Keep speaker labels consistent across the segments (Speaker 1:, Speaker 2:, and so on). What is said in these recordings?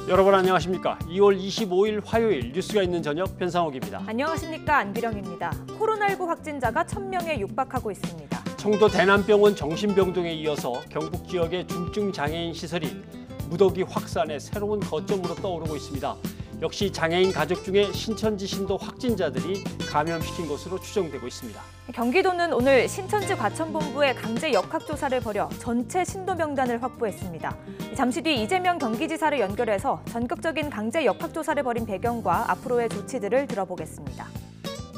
Speaker 1: 여러분 안녕하십니까? 2월 25일 화요일 뉴스가 있는 저녁 변상욱입니다.
Speaker 2: 안녕하십니까? 안비령입니다. 코로나19 확진자가 1,000명에 육박하고 있습니다.
Speaker 1: 청도 대남병원 정신병동에 이어서 경북 지역의 중증장애인 시설이 무더기 확산의 새로운 거점으로 떠오르고 있습니다. 역시 장애인 가족 중에 신천지 신도 확진자들이 감염시킨 것으로 추정되고 있습니다.
Speaker 2: 경기도는 오늘 신천지 과천본부에 강제 역학조사를 벌여 전체 신도 명단을 확보했습니다. 잠시 뒤 이재명 경기지사를 연결해서 전격적인 강제 역학조사를 벌인 배경과 앞으로의 조치들을 들어보겠습니다.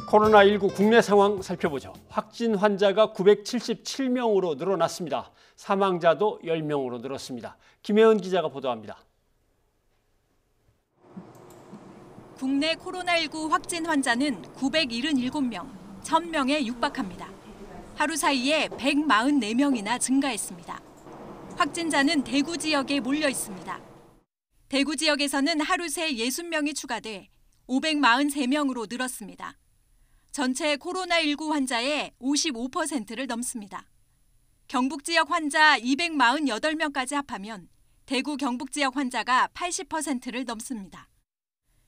Speaker 1: 코로나19 국내 상황 살펴보죠. 확진 환자가 977명으로 늘어났습니다. 사망자도 10명으로 늘었습니다. 김혜은 기자가 보도합니다.
Speaker 3: 국내 코로나19 확진 환자는 977명, 1,000명에 육박합니다. 하루 사이에 144명이나 증가했습니다. 확진자는 대구 지역에 몰려 있습니다. 대구 지역에서는 하루 새 60명이 추가돼 543명으로 늘었습니다. 전체 코로나19 환자의 55%를 넘습니다. 경북 지역 환자 248명까지 합하면 대구 경북 지역 환자가 80%를 넘습니다.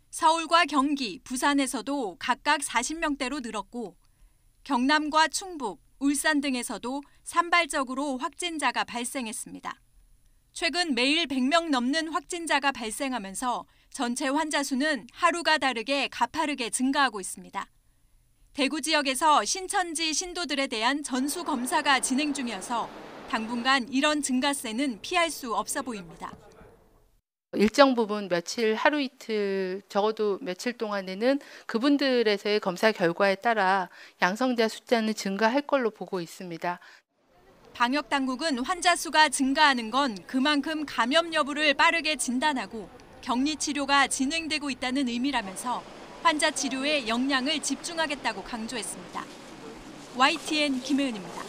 Speaker 3: 서울과 경기, 부산에서도 각각 40명대로 늘었고 경남과 충북, 울산 등에서도 산발적으로 확진자가 발생했습니다. 최근 매일 100명 넘는 확진자가 발생하면서 전체 환자 수는 하루가 다르게 가파르게 증가하고 있습니다. 대구 지역에서 신천지 신도들에 대한 전수 검사가 진행 중이어서 당분간 이런 증가세는 피할 수 없어 보입니다.
Speaker 4: 일정 부분 며칠, 하루 이틀, 적어도 며칠 동안에는 그분들에서의 검사 결과에 따라 양성자 숫자는 증가할 걸로 보고 있습니다.
Speaker 3: 방역 당국은 환자 수가 증가하는 건 그만큼 감염 여부를 빠르게 진단하고 격리 치료가 진행되고 있다는 의미라면서 환자 치료에 역량을 집중하겠다고 강조했습니다. YTN 김혜은입니다.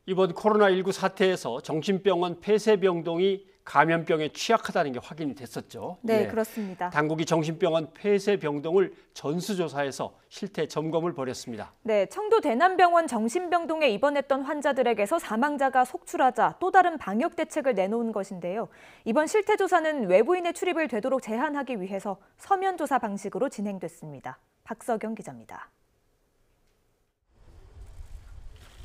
Speaker 1: 이번 코로나19 사태에서 정신병원 폐쇄병동이 감염병에 취약하다는 게 확인이 됐었죠.
Speaker 2: 네, 그렇습니다.
Speaker 1: 당국이 정신병원 폐쇄병동을 전수조사해서 실태 점검을 벌였습니다.
Speaker 2: 네, 청도 대남병원 정신병동에 입원했던 환자들에게서 사망자가 속출하자 또 다른 방역 대책을 내놓은 것인데요. 이번 실태 조사는 외부인의 출입을 되도록 제한하기 위해서 서면 조사 방식으로 진행됐습니다. 박석영 기자입니다.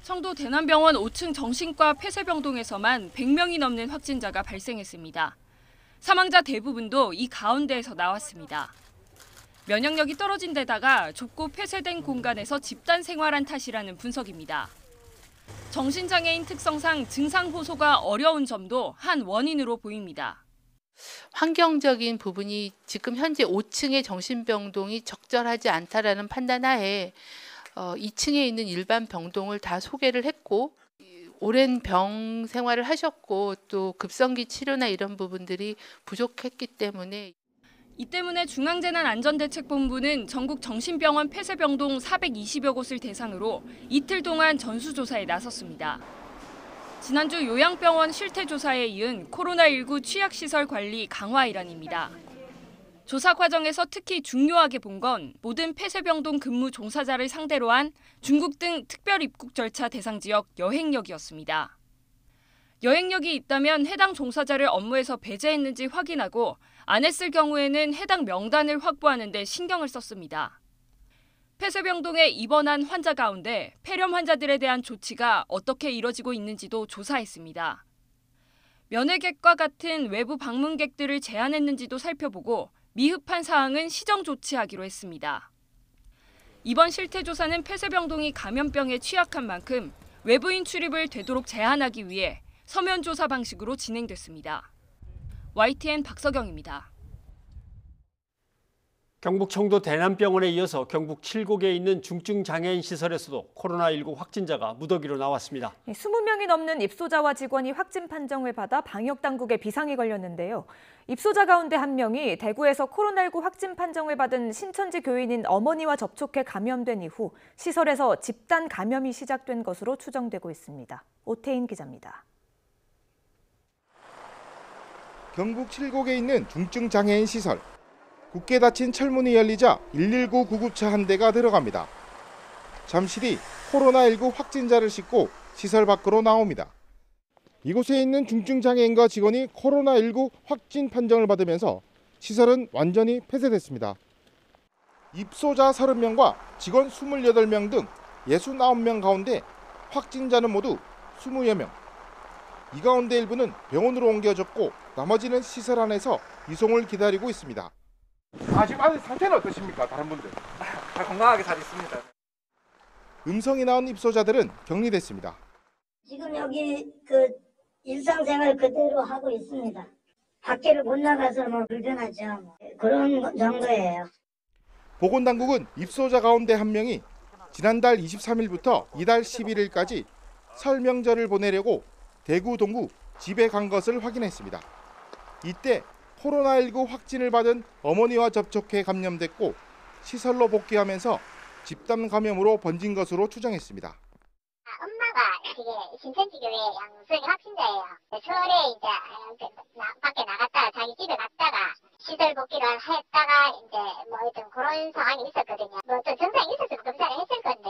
Speaker 5: 청도 대남병원 5층 정신과 폐쇄병동에서만 100명이 넘는 확진자가 발생했습니다. 사망자 대부분도 이 가운데에서 나왔습니다. 면역력이 떨어진 데다가 좁고 폐쇄된 공간에서 집단 생활한 탓이라는 분석입니다. 정신장애인 특성상 증상 호소가 어려운 점도 한 원인으로 보입니다.
Speaker 4: 환경적인 부분이 지금 현재 5층의 정신병동이 적절하지 않다라는 판단하에 2층에 있는 일반 병동을 다 소개를 했고 오랜 병 생활을 하셨고 또 급성기 치료나 이런 부분들이 부족했기 때문에
Speaker 5: 이 때문에 중앙재난안전대책본부는 전국 정신병원 폐쇄병동 420여 곳을 대상으로 이틀 동안 전수조사에 나섰습니다. 지난주 요양병원 실태조사에 이은 코로나19 취약시설 관리 강화 일환입니다. 조사 과정에서 특히 중요하게 본 건 모든 폐쇄병동 근무 종사자를 상대로 한 중국 등 특별 입국 절차 대상 지역 여행력이었습니다. 여행력이 있다면 해당 종사자를 업무에서 배제했는지 확인하고 안 했을 경우에는 해당 명단을 확보하는 데 신경을 썼습니다. 폐쇄병동에 입원한 환자 가운데 폐렴 환자들에 대한 조치가 어떻게 이뤄지고 있는지도 조사했습니다. 면회객과 같은 외부 방문객들을 제한했는지도 살펴보고 미흡한 사항은 시정 조치하기로 했습니다. 이번 실태조사는 폐쇄병동이 감염병에 취약한 만큼 외부인 출입을 되도록 제한하기 위해 서면 조사 방식으로 진행됐습니다. YTN 박석영입니다.
Speaker 1: 경북 청도 대남병원에 이어서 경북 7곳에 있는 중증장애인 시설에서도 코로나19 확진자가 무더기로 나왔습니다.
Speaker 2: 20명이 넘는 입소자와 직원이 확진 판정을 받아 방역당국에 비상이 걸렸는데요. 입소자 가운데 한 명이 대구에서 코로나19 확진 판정을 받은 신천지 교인인 어머니와 접촉해 감염된 이후 시설에서 집단 감염이 시작된 것으로 추정되고 있습니다. 오태인 기자입니다.
Speaker 6: 경북 7곳에 있는 중증장애인 시설. 굳게 닫힌 철문이 열리자 119 구급차 한 대가 들어갑니다. 잠시 뒤 코로나19 확진자를 싣고 시설 밖으로 나옵니다. 이곳에 있는 중증장애인과 직원이 코로나19 확진 판정을 받으면서 시설은 완전히 폐쇄됐습니다. 입소자 30명과 직원 28명 등 69명 가운데 확진자는 모두 20여 명. 이 가운데 일부는 병원으로 옮겨졌고 나머지는 시설 안에서 이송을 기다리고 있습니다. 지금 아직 상태는 어떠십니까? 다른 분들?
Speaker 7: 다 건강하게 잘 있습니다.
Speaker 6: 음성이 나온 입소자들은 격리됐습니다.
Speaker 8: 지금 여기 일상생활 그대로 하고 있습니다. 밖에를 못 나가서 불편하죠. 그런 정도예요.
Speaker 6: 보건당국은 입소자 가운데 한 명이 지난달 23일부터 이달 11일까지 설 명절을 보내려고 대구 동구 집에 간 것을 확인했습니다. 이때 코로나19 확진을 받은 어머니와 접촉해 감염됐고 시설로 복귀하면서 집단 감염으로 번진 것으로 추정했습니다.
Speaker 9: 엄마가 이게 신천지교회 양성이 확진자예요. 설에 이제 밖에 나갔다가 자기 집에 갔다가 시설 복귀를 했다가 이제 어떤 그런 상황이 있었거든요. 또 증상이 있었으면 검사를 했을 건데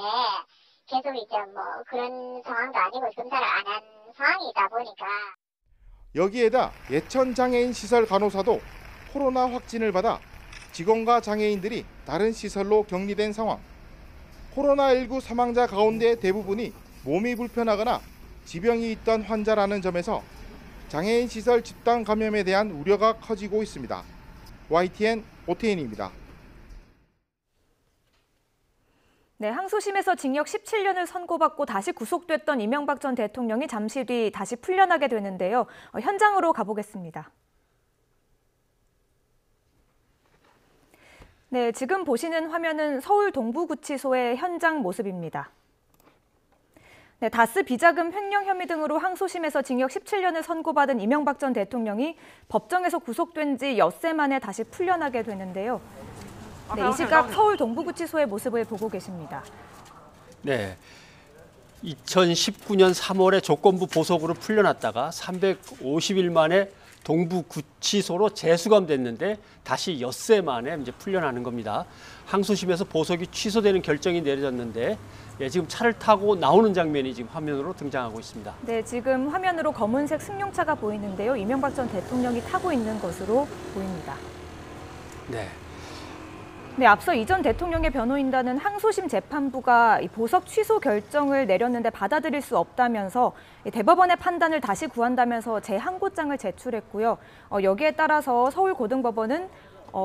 Speaker 9: 계속 이제 그런 상황도 아니고 검사를 안 한 상황이다 보니까.
Speaker 6: 여기에다 예천 장애인 시설 간호사도 코로나 확진을 받아 직원과 장애인들이 다른 시설로 격리된 상황. 코로나19 사망자 가운데 대부분이 몸이 불편하거나 지병이 있던 환자라는 점에서 장애인 시설 집단 감염에 대한 우려가 커지고 있습니다. YTN 오태인입니다.
Speaker 2: 네, 항소심에서 징역 17년을 선고받고 다시 구속됐던 이명박 전 대통령이 잠시 뒤 다시 풀려나게 되는데요. 현장으로 가보겠습니다. 네, 지금 보시는 화면은 서울 동부구치소의 현장 모습입니다. 네, 다스 비자금 횡령 혐의 등으로 항소심에서 징역 17년을 선고받은 이명박 전 대통령이 법정에서 구속된 지 엿새 만에 다시 풀려나게 되는데요. 네, 이 시각 서울 동부구치소의 모습을 보고 계십니다.
Speaker 1: 네, 2019년 3월에 조건부 보석으로 풀려났다가 350일 만에 동부구치소로 재수감됐는데 다시 엿새 만에 이제 풀려나는 겁니다. 항소심에서 보석이 취소되는 결정이 내려졌는데 지금 차를 타고 나오는 장면이 지금 화면으로 등장하고 있습니다.
Speaker 2: 네, 지금 화면으로 검은색 승용차가 보이는데요. 이명박 전 대통령이 타고 있는 것으로 보입니다.
Speaker 1: 네.
Speaker 2: 네, 앞서 이 전 대통령의 변호인단은 항소심 재판부가 이 보석 취소 결정을 내렸는데 받아들일 수 없다면서 대법원의 판단을 다시 구한다면서 재항고장을 제출했고요. 여기에 따라서 서울고등법원은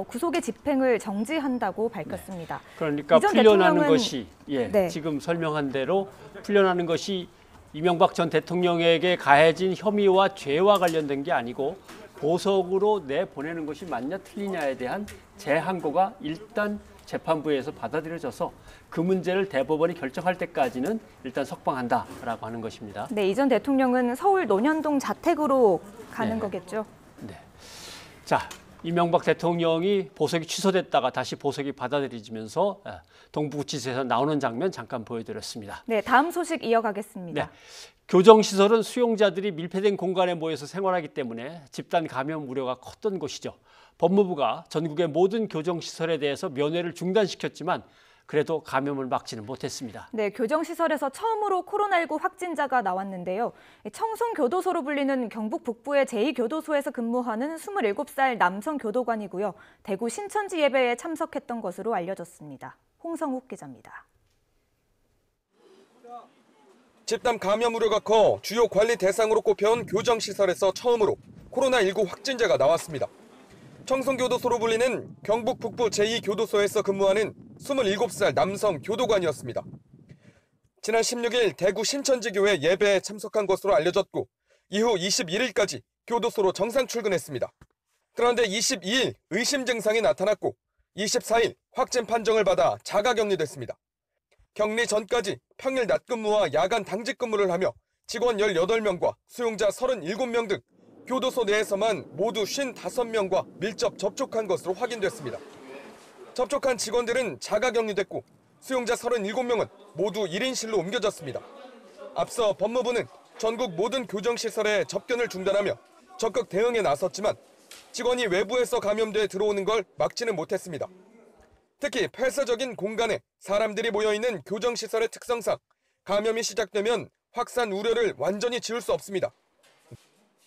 Speaker 2: 구속의 집행을 정지한다고 밝혔습니다.
Speaker 1: 네. 그러니까 풀려나는 것이
Speaker 2: 네.
Speaker 1: 지금 설명한 대로 풀려나는 것이 이명박 전 대통령에게 가해진 혐의와 죄와 관련된 게 아니고 보석으로 내보내는 것이 맞냐 틀리냐에 대한 재항고가 일단 재판부에서 받아들여져서 그 문제를 대법원이 결정할 때까지는 일단 석방한다라고 하는 것입니다.
Speaker 2: 네, 이 전 대통령은 서울 논현동 자택으로 가는
Speaker 1: 네.
Speaker 2: 거겠죠.
Speaker 1: 네. 자, 이명박 대통령이 보석이 취소됐다가 다시 보석이 받아들여지면서 동부구치소에서 나오는 장면 잠깐 보여드렸습니다.
Speaker 2: 네, 다음 소식 이어가겠습니다.
Speaker 1: 네. 교정시설은 수용자들이 밀폐된 공간에 모여서 생활하기 때문에 집단 감염 우려가 컸던 곳이죠. 법무부가 전국의 모든 교정시설에 대해서 면회를 중단시켰지만 그래도 감염을 막지는 못했습니다.
Speaker 2: 네, 교정시설에서 처음으로 코로나19 확진자가 나왔는데요. 청송교도소로 불리는 경북 북부의 제2교도소에서 근무하는 27살 남성 교도관이고요. 대구 신천지 예배에 참석했던 것으로 알려졌습니다. 홍성욱 기자입니다.
Speaker 10: 집단 감염 우려가 커 주요 관리 대상으로 꼽혀온 교정시설에서 처음으로 코로나19 확진자가 나왔습니다. 청송교도소로 불리는 경북 북부 제2교도소에서 근무하는 27살 남성 교도관이었습니다. 지난 16일 대구 신천지교회 예배에 참석한 것으로 알려졌고 이후 21일까지 교도소로 정상 출근했습니다. 그런데 22일 의심 증상이 나타났고 24일 확진 판정을 받아 자가격리됐습니다. 격리 전까지 평일 낮 근무와 야간 당직 근무를 하며 직원 18명과 수용자 37명 등 교도소 내에서만 모두 55명과 밀접 접촉한 것으로 확인됐습니다. 접촉한 직원들은 자가격리됐고 수용자 37명은 모두 1인실로 옮겨졌습니다. 앞서 법무부는 전국 모든 교정시설에 접견을 중단하며 적극 대응에 나섰지만 직원이 외부에서 감염돼 들어오는 걸 막지는 못했습니다. 특히 폐쇄적인 공간에 사람들이 모여있는 교정시설의 특성상 감염이 시작되면 확산 우려를 완전히 지울 수 없습니다.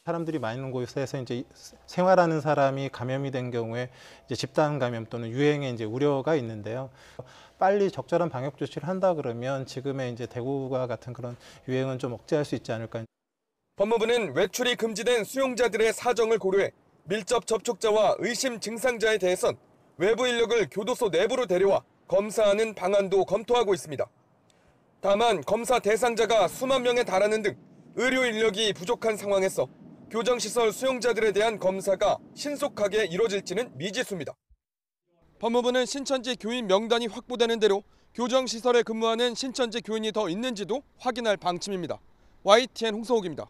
Speaker 11: 사람들이 많은 곳에서 이제 생활하는 사람이 감염이 된 경우에 이제 집단 감염 또는 유행의 이제 우려가 있는데요. 빨리 적절한 방역 조치를 한다 그러면 지금의 이제 대구와 같은 그런 유행은 좀 억제할 수 있지 않을까.
Speaker 10: 법무부는 외출이 금지된 수용자들의 사정을 고려해 밀접 접촉자와 의심 증상자에 대해선 외부 인력을 교도소 내부로 데려와 검사하는 방안도 검토하고 있습니다. 다만 검사 대상자가 수만 명에 달하는 등 의료 인력이 부족한 상황에서 교정시설 수용자들에 대한 검사가 신속하게 이뤄질지는 미지수입니다. 법무부는 신천지 교인 명단이 확보되는 대로 교정시설에 근무하는 신천지 교인이 더 있는지도 확인할 방침입니다. YTN 홍성욱입니다.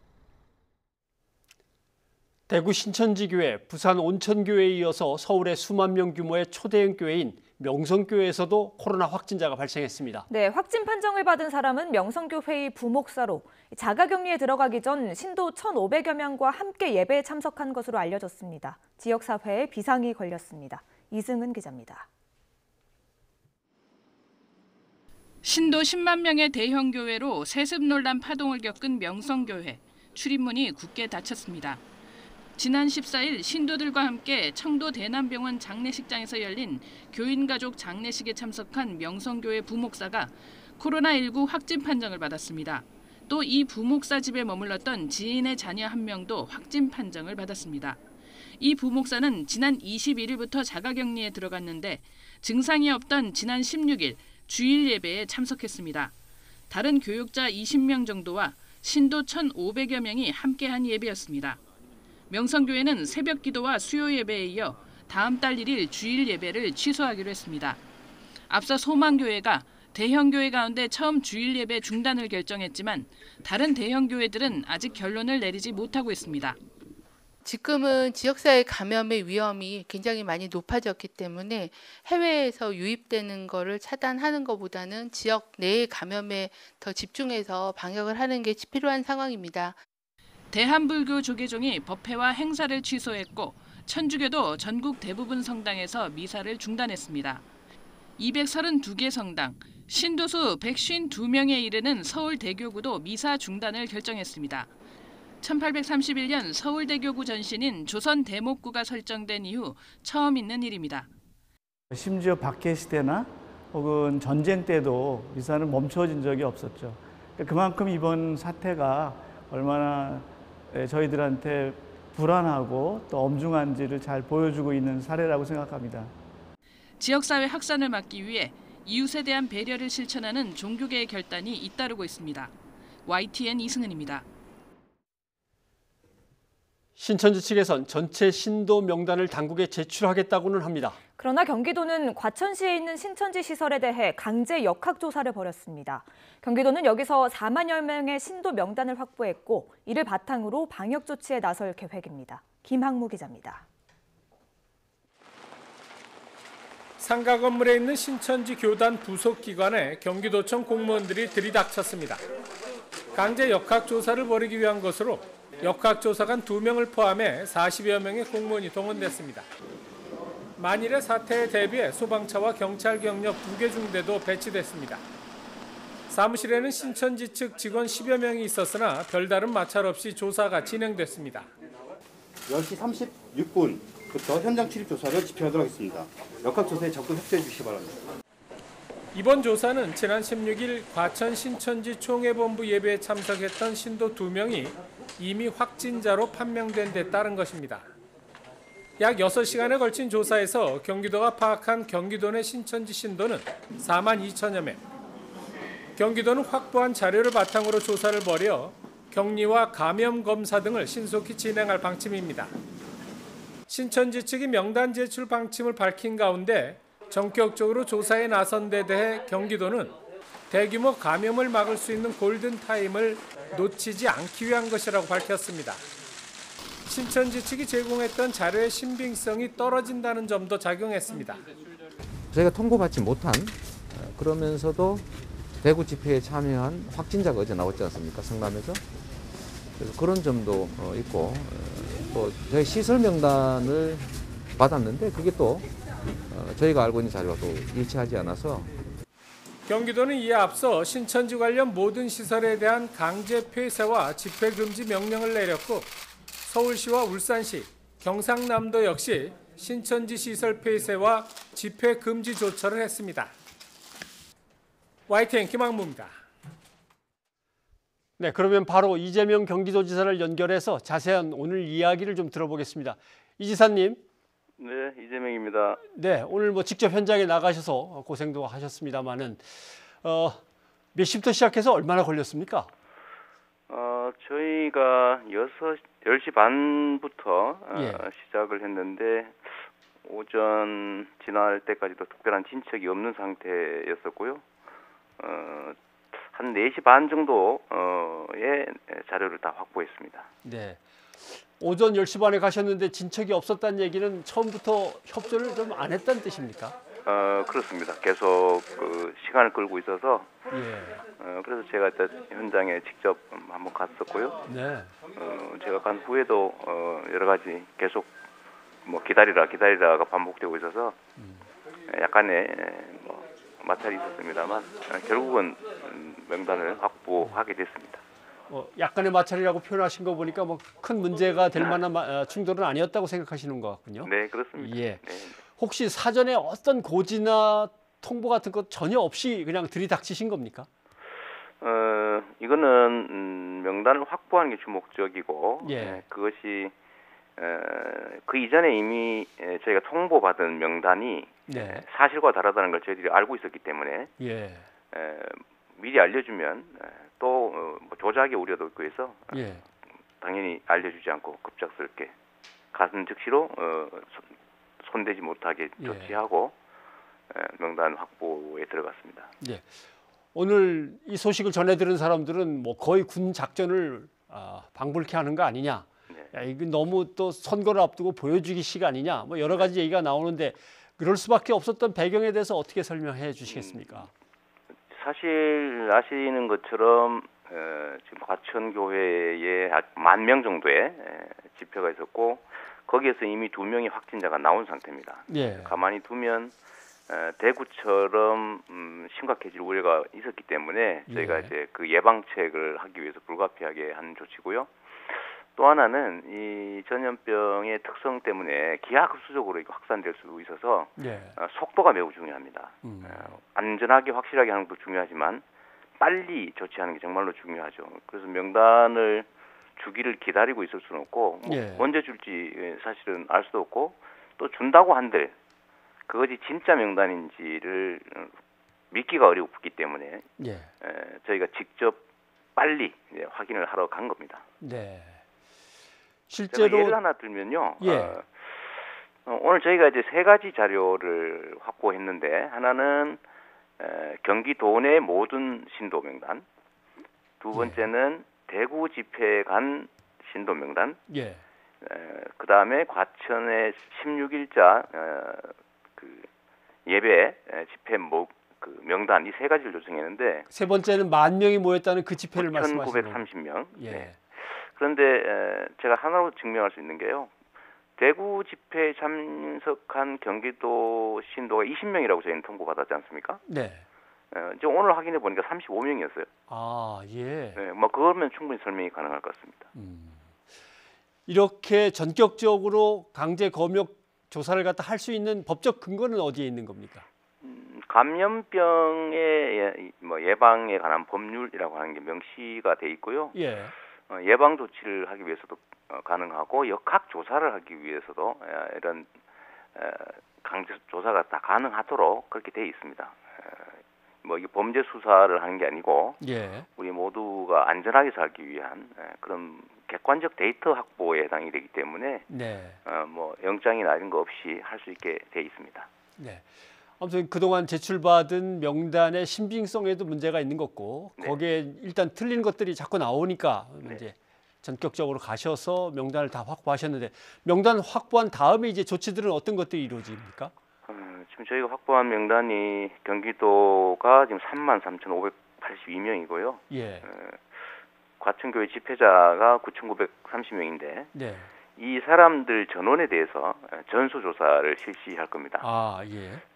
Speaker 1: 대구 신천지교회, 부산 온천교회에 이어서 서울의 수만 명 규모의 초대형 교회인 명성교회에서도 코로나 확진자가 발생했습니다.
Speaker 2: 네, 확진 판정을 받은 사람은 명성교회의 부목사로 자가격리에 들어가기 전 신도 1,500여 명과 함께 예배에 참석한 것으로 알려졌습니다. 지역사회에 비상이 걸렸습니다. 이승은 기자입니다.
Speaker 12: 신도 10만 명의 대형 교회로 세습 논란 파동을 겪은 명성교회, 출입문이 굳게 닫혔습니다. 지난 14일 신도들과 함께 청도 대남병원 장례식장에서 열린 교인가족 장례식에 참석한 명성교회 부목사가 코로나19 확진 판정을 받았습니다. 또 이 부목사 집에 머물렀던 지인의 자녀 한 명도 확진 판정을 받았습니다. 이 부목사는 지난 21일부터 자가격리에 들어갔는데 증상이 없던 지난 16일 주일 예배에 참석했습니다. 다른 교육자 20명 정도와 신도 1,500여 명이 함께한 예배였습니다. 명성교회는 새벽 기도와 수요 예배에 이어 다음 달 1일 주일 예배를 취소하기로 했습니다. 앞서 소망교회가 대형 교회 가운데 처음 주일 예배 중단을 결정했지만 다른 대형 교회들은 아직 결론을 내리지 못하고 있습니다.
Speaker 4: 지금은 지역사회 감염의 위험이 굉장히 많이 높아졌기 때문에 해외에서 유입되는 거를 차단하는 것보다는 지역 내의 감염에 더 집중해서 방역을 하는 게 필요한 상황입니다.
Speaker 12: 대한불교 조계종이 법회와 행사를 취소했고 천주교도 전국 대부분 성당에서 미사를 중단했습니다. 232개 성당, 신도수 152명에 이르는 서울대교구도 미사 중단을 결정했습니다. 1831년 서울대교구 전신인 조선대목구가 설정된 이후 처음 있는 일입니다.
Speaker 13: 심지어 박해 시대나 혹은 전쟁 때도 미사는 멈춰진 적이 없었죠. 그만큼 이번 사태가 얼마나 저희들한테 불안하고 또 엄중한지를 잘 보여주고 있는 사례라고 생각합니다.
Speaker 12: 지역사회 확산을 막기 위해 이웃에 대한 배려를 실천하는 종교계의 결단이 잇따르고 있습니다. YTN 이승은입니다.
Speaker 1: 신천지 측에선 전체 신도 명단을 당국에 제출하겠다고는 합니다.
Speaker 2: 그러나 경기도는 과천시에 있는 신천지 시설에 대해 강제 역학조사를 벌였습니다. 경기도는 여기서 4만여 명의 신도 명단을 확보했고 이를 바탕으로 방역 조치에 나설 계획입니다. 김학무 기자입니다.
Speaker 14: 상가 건물에 있는 신천지 교단 부속기관에 경기도청 공무원들이 들이닥쳤습니다. 강제 역학조사를 벌이기 위한 것으로 역학조사관 2명을 포함해 40여 명의 공무원이 동원됐습니다. 만일의 사태에 대비해 소방차와 경찰 경력 2개 중대도 배치됐습니다. 사무실에는 신천지 측 직원 10여 명이 있었으나 별다른 마찰 없이 조사가 진행됐습니다.
Speaker 15: 10시 36분부터 현장 출입 조사를 집행하도록 하겠습니다. 역학조사에 적극 협조해 주시기 바랍니다.
Speaker 14: 이번 조사는 지난 16일 과천 신천지 총회본부 예배에 참석했던 신도 2명이 이미 확진자로 판명된 데 따른 것입니다. 약 6시간에 걸친 조사에서 경기도가 파악한 경기도 내 신천지 신도는 4만 2천여 명. 경기도는 확보한 자료를 바탕으로 조사를 벌여 격리와 감염 검사 등을 신속히 진행할 방침입니다. 신천지 측이 명단 제출 방침을 밝힌 가운데 전격적으로 조사에 나선 데 대해 경기도는 대규모 감염을 막을 수 있는 골든타임을 놓치지 않기 위한 것이라고 밝혔습니다. 신천지 측이 제공했던 자료의 신빙성이 떨어진다는 점도 작용했습니다.
Speaker 16: 저희가 통보받지 못한 그러면서도 대구 집회에 참여한 확진자가 어제 나왔지 않습니까? 성남에서. 그래서 그런 점도 있고 또 저희 시설 명단을 받았는데 그게 또 저희가 알고 있는 자료와 또 일치하지 않아서
Speaker 14: 경기도는 이에 앞서 신천지 관련 모든 시설에 대한 강제 폐쇄와 집회 금지 명령을 내렸고 서울시와 울산시, 경상남도 역시 신천지 시설 폐쇄와 집회 금지 조처를 했습니다. YTN 김학무입니다.
Speaker 1: 네, 그러면 바로 이재명 경기도지사를 연결해서 자세한 오늘 이야기를 좀 들어보겠습니다. 이 지사님.
Speaker 17: 네, 이재명입니다.
Speaker 1: 네, 오늘 뭐 직접 현장에 나가셔서 고생도 하셨습니다만은 몇 시부터 시작해서 얼마나 걸렸습니까?
Speaker 17: 저희가 10시 반부터
Speaker 1: 예.
Speaker 17: 시작을 했는데 오전 지날 때까지도 특별한 진척이 없는 상태였었고요. 한 4시 반 정도의 자료를 다 확보했습니다.
Speaker 1: 네. 오전 10시 반에 가셨는데 진척이 없었다는 얘기는 처음부터 협조를 좀 안 했다는 뜻입니까?
Speaker 17: 그렇습니다. 계속 시간을 끌고 있어서
Speaker 1: 예.
Speaker 17: 그래서 제가 현장에 직접 한번 갔었고요.
Speaker 1: 네.
Speaker 17: 제가 간 후에도 여러 가지 계속 뭐 기다리라가 반복되고 있어서 약간의 뭐 마찰이 있었습니다만 결국은 명단을 확보하게 됐습니다.
Speaker 1: 약간의 마찰이라고 표현하신 거 보니까 뭐 큰 문제가 될 만한 충돌은 아니었다고 생각하시는 것 같군요.
Speaker 17: 네, 그렇습니다.
Speaker 1: 예.
Speaker 17: 네.
Speaker 1: 혹시 사전에 어떤 고지나 통보 같은 것 전혀 없이 그냥 들이닥치신 겁니까?
Speaker 17: 이거는 명단을 확보하는 게 주목적이고
Speaker 1: 예.
Speaker 17: 그것이 그 이전에 이미 저희가 통보받은 명단이
Speaker 1: 네.
Speaker 17: 사실과 다르다는 걸 저희들이 알고 있었기 때문에
Speaker 1: 예.
Speaker 17: 미리 알려주면 또 뭐 조작의 우려도 있고 해서
Speaker 1: 예.
Speaker 17: 당연히 알려주지 않고 급작스럽게 가슴 즉시로 손대지 못하게 조치하고 명단 확보에 들어갔습니다.
Speaker 1: 예. 오늘 이 소식을 전해 들은 사람들은 뭐 거의 군 작전을 방불케 하는 거 아니냐. 야, 이거 너무 또 선거를 앞두고 보여주기 시간이냐. 뭐 여러 가지 얘기가 나오는데 그럴 수밖에 없었던 배경에 대해서 어떻게 설명해 주시겠습니까?
Speaker 17: 사실 아시는 것처럼 지금 과천교회에 10,000명 정도의 집회가 있었고 거기에서 이미 2명의 확진자가 나온 상태입니다.
Speaker 1: 예.
Speaker 17: 가만히 두면 대구처럼 심각해질 우려가 있었기 때문에 저희가 이제 그 예방책을 하기 위해서 불가피하게 한 조치고요. 또 하나는 이 전염병의 특성 때문에 기하급수적으로 확산될 수 있어서 속도가 매우 중요합니다. 안전하게 확실하게 하는 것도 중요하지만 빨리 조치하는 게 정말로 중요하죠. 그래서 명단을 주기를 기다리고 있을 수는 없고 언제 줄지 사실은 알 수도 없고 또 준다고 한들 그것이 진짜 명단인지를 믿기가 어렵기 때문에 저희가 직접 빨리 확인을 하러 간 겁니다.
Speaker 1: 네. 실제로
Speaker 17: 예를 하나 들면요. 오늘 저희가 이제 3가지 자료를 확보했는데 하나는 경기도 내 모든 신도 명단, 두 번째는 대구 집회 간 신도 명단, 그 다음에 과천의 16일자 그 예배 집회 그 명단 이 3가지를 조성했는데
Speaker 1: 세 번째는 10,000명이 모였다는 그 집회를 말씀하시는 거예요.
Speaker 17: 930명. 네. 그런데 제가 하나로 증명할 수 있는 게요. 대구 집회에 참석한 경기도 신도가 20명이라고 저희는 통보받았지 않습니까?
Speaker 1: 네.
Speaker 17: 이제 오늘 확인해 보니까 35명이었어요.
Speaker 1: 아, 예.
Speaker 17: 네, 뭐 그거면 충분히 설명이 가능할 것 같습니다.
Speaker 1: 이렇게 전격적으로 강제 검역 조사를 갖다 할 수 있는 법적 근거는 어디에 있는 겁니까?
Speaker 17: 감염병의 뭐 예방에 관한 법률이라고 하는 게 명시가 돼 있고요. 예방 조치를 하기 위해서도 가능하고 역학 조사를 하기 위해서도 이런 강제 조사가 다 가능하도록 그렇게 돼 있습니다. 뭐 이게 범죄 수사를 하는 게 아니고 우리 모두가 안전하게 살기 위한 그런 객관적 데이터 확보에 해당이 되기 때문에 뭐 영장이나 이런 거 없이 할 수 있게 돼 있습니다.
Speaker 1: 네. 아무튼 그동안 제출받은 명단의 신빙성에도 문제가 있는 거고 거기에 일단 틀린 것들이 자꾸 나오니까 이제 전격적으로 가셔서 명단을 다 확보하셨는데 명단 확보한 다음에 이제 조치들은 어떤 것들이 이루어집니까?
Speaker 17: 지금 저희가 확보한 명단이 경기도가 지금 33,582명이고요. 과천교회 집회자가 9,930명인데 이 사람들 전원에 대해서 전수조사를 실시할 겁니다.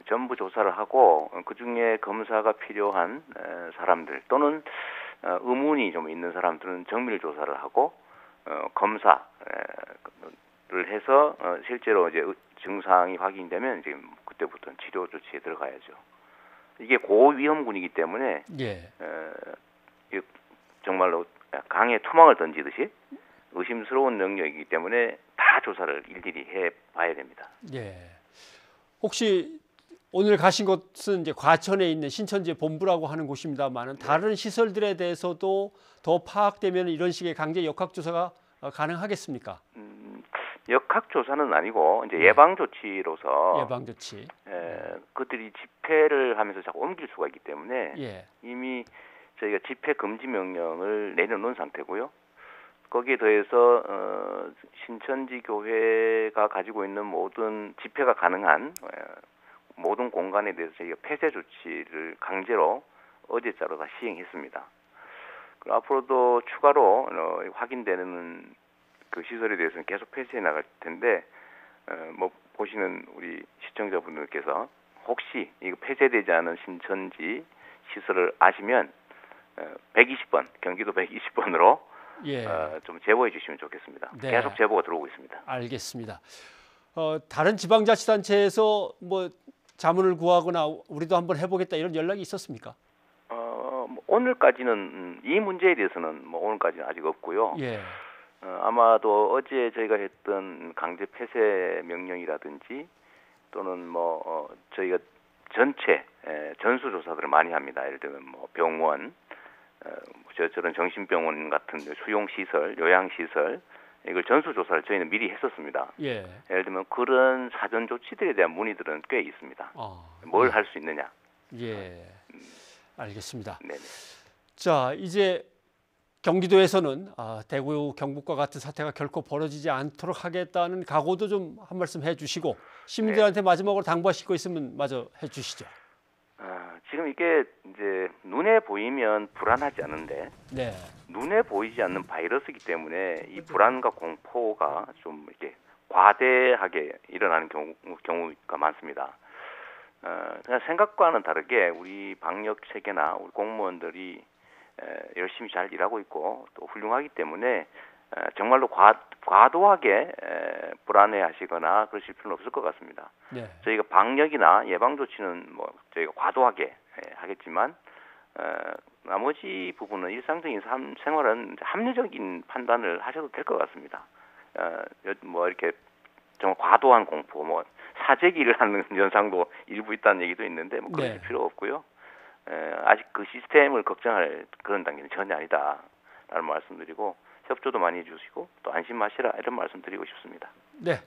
Speaker 17: 전부 조사를 하고 그중에 검사가 필요한 사람들 또는 의문이 좀 있는 사람들은 정밀 조사를 하고 검사를 해서 실제로 이제 증상이 확인되면 이제 그때부터는 치료 조치에 들어가야죠. 이게 고위험군이기 때문에 정말로 강에 투망을 던지듯이 의심스러운 영역이기 때문에 다 조사를 일일이 해봐야 됩니다.
Speaker 1: 예. 혹시 오늘 가신 곳은 이제 과천에 있는 신천지 본부라고 하는 곳입니다만은 다른 시설들에 대해서도 더 파악되면 이런 식의 강제 역학조사가 가능하겠습니까?
Speaker 17: 역학조사는 아니고 이제 예방조치로서
Speaker 1: 예방조치.
Speaker 17: 그들이 집회를 하면서 자꾸 옮길 수가 있기 때문에 이미 저희가 집회 금지 명령을 내려놓은 상태고요. 거기에 더해서 신천지 교회가 가지고 있는 모든 집회가 가능한 모든 공간에 대해서 저희가 폐쇄 조치를 강제로 어제자로 다 시행했습니다. 그리고 앞으로도 추가로 확인되는 그 시설에 대해서는 계속 폐쇄해 나갈 텐데 뭐 보시는 우리 시청자분들께서 혹시 이거 폐쇄되지 않은 신천지 시설을 아시면 120번 경기도 120번으로 좀 제보해 주시면 좋겠습니다.
Speaker 1: 네.
Speaker 17: 계속 제보가 들어오고 있습니다.
Speaker 1: 알겠습니다. 다른 지방자치단체에서 뭐 자문을 구하거나 우리도 한번 해보겠다 이런 연락이 있었습니까?
Speaker 17: 오늘까지는 이 문제에 대해서는 뭐 오늘까지는 아직 없고요. 아마도 어제 저희가 했던 강제 폐쇄 명령이라든지 또는 뭐 저희가 전체 전수 조사들을 많이 합니다. 예를 들면 뭐 병원, 저런 정신병원 같은 수용 시설, 요양 시설 이걸 전수 조사를 저희는 미리 했었습니다. 예를 들면 그런 사전 조치들에 대한 문의들은 꽤 있습니다. 뭘 할 수 있느냐.
Speaker 1: 알겠습니다.
Speaker 17: 네네.
Speaker 1: 자, 이제 경기도에서는 대구, 경북과 같은 사태가 결코 벌어지지 않도록 하겠다는 각오도 좀 한 말씀 해주시고 시민들한테 마지막으로 당부하실 거 있으면 마저 해주시죠.
Speaker 17: 지금 이게 이제 눈에 보이면 불안하지 않은데 눈에 보이지 않는 바이러스이기 때문에 이 불안과 공포가 좀 이렇게 과대하게 일어나는 경우가 많습니다. 그냥 생각과는 다르게 우리 방역 체계나 우리 공무원들이 열심히 잘 일하고 있고 또 훌륭하기 때문에 정말로 과도하게 불안해하시거나 그러실 필요는 없을 것 같습니다. 저희가 방역이나 예방 조치는 뭐 저희가 과도하게 하겠지만 나머지 부분은 일상적인 생활은 합리적인 판단을 하셔도 될 것 같습니다. 뭐 이렇게 정말 과도한 공포, 뭐 사재기를 하는 현상도 일부 있다는 얘기도 있는데 뭐 그럴 필요 없고요. 아직 그 시스템을 걱정할 그런 단계는 전혀 아니다라는 말씀드리고 협조도 많이 해주시고 또 안심하시라 이런 말씀드리고 싶습니다.
Speaker 1: 네,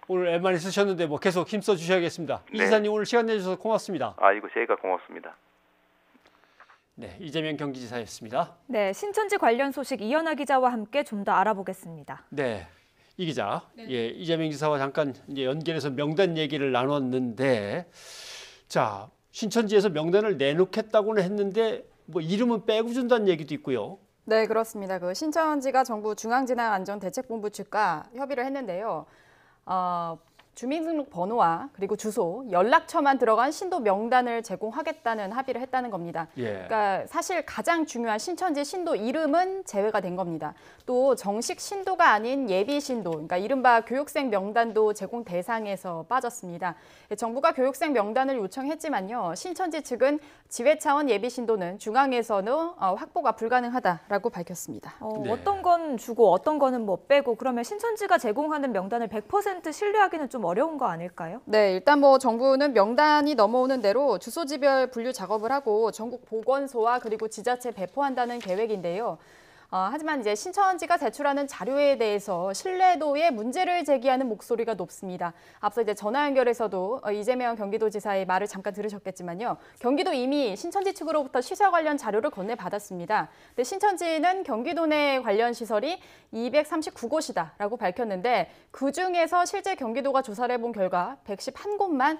Speaker 1: 오늘 애만 있으셨는데 뭐 계속 힘써 주셔야겠습니다. 이 지사님 오늘 시간 내주셔서 고맙습니다.
Speaker 17: 이거 저희가 고맙습니다.
Speaker 1: 네, 이재명 경기지사였습니다.
Speaker 2: 네, 신천지 관련 소식 이현아 기자와 함께 좀 더 알아보겠습니다.
Speaker 1: 네, 이 기자, 이재명 지사와 잠깐 이제 연결해서 명단 얘기를 나눴는데, 자, 신천지에서 명단을 내놓겠다고는 했는데 뭐 이름은 빼고 준다는 얘기도 있고요.
Speaker 18: 네, 그렇습니다. 그 신천지가 정부 중앙재난안전대책본부 측과 협의를 했는데요. 주민등록 번호와 그리고 주소, 연락처만 들어간 신도 명단을 제공하겠다는 합의를 했다는 겁니다. 그러니까 사실 가장 중요한 신천지 신도 이름은 제외가 된 겁니다. 또 정식 신도가 아닌 예비 신도, 그러니까 이른바 교육생 명단도 제공 대상에서 빠졌습니다. 정부가 교육생 명단을 요청했지만요. 신천지 측은 지회 차원 예비 신도는 중앙에서는 확보가 불가능하다라고 밝혔습니다.
Speaker 2: 어떤 건 주고 어떤 거는 뭐 빼고 그러면 신천지가 제공하는 명단을 100% 신뢰하기는 좀 어려운 거 아닐까요?
Speaker 18: 네, 일단 뭐 정부는 명단이 넘어오는 대로 주소지별 분류 작업을 하고 전국 보건소와 그리고 지자체에 배포한다는 계획인데요. 하지만 이제 신천지가 제출하는 자료에 대해서 신뢰도에 문제를 제기하는 목소리가 높습니다. 앞서 이제 전화 연결에서도 이재명 경기도지사의 말을 잠깐 들으셨겠지만요. 경기도 이미 신천지 측으로부터 시설 관련 자료를 건네받았습니다. 근데 신천지는 경기도 내 관련 시설이 239곳이다라고 밝혔는데 그중에서 실제 경기도가 조사를 해본 결과 111곳만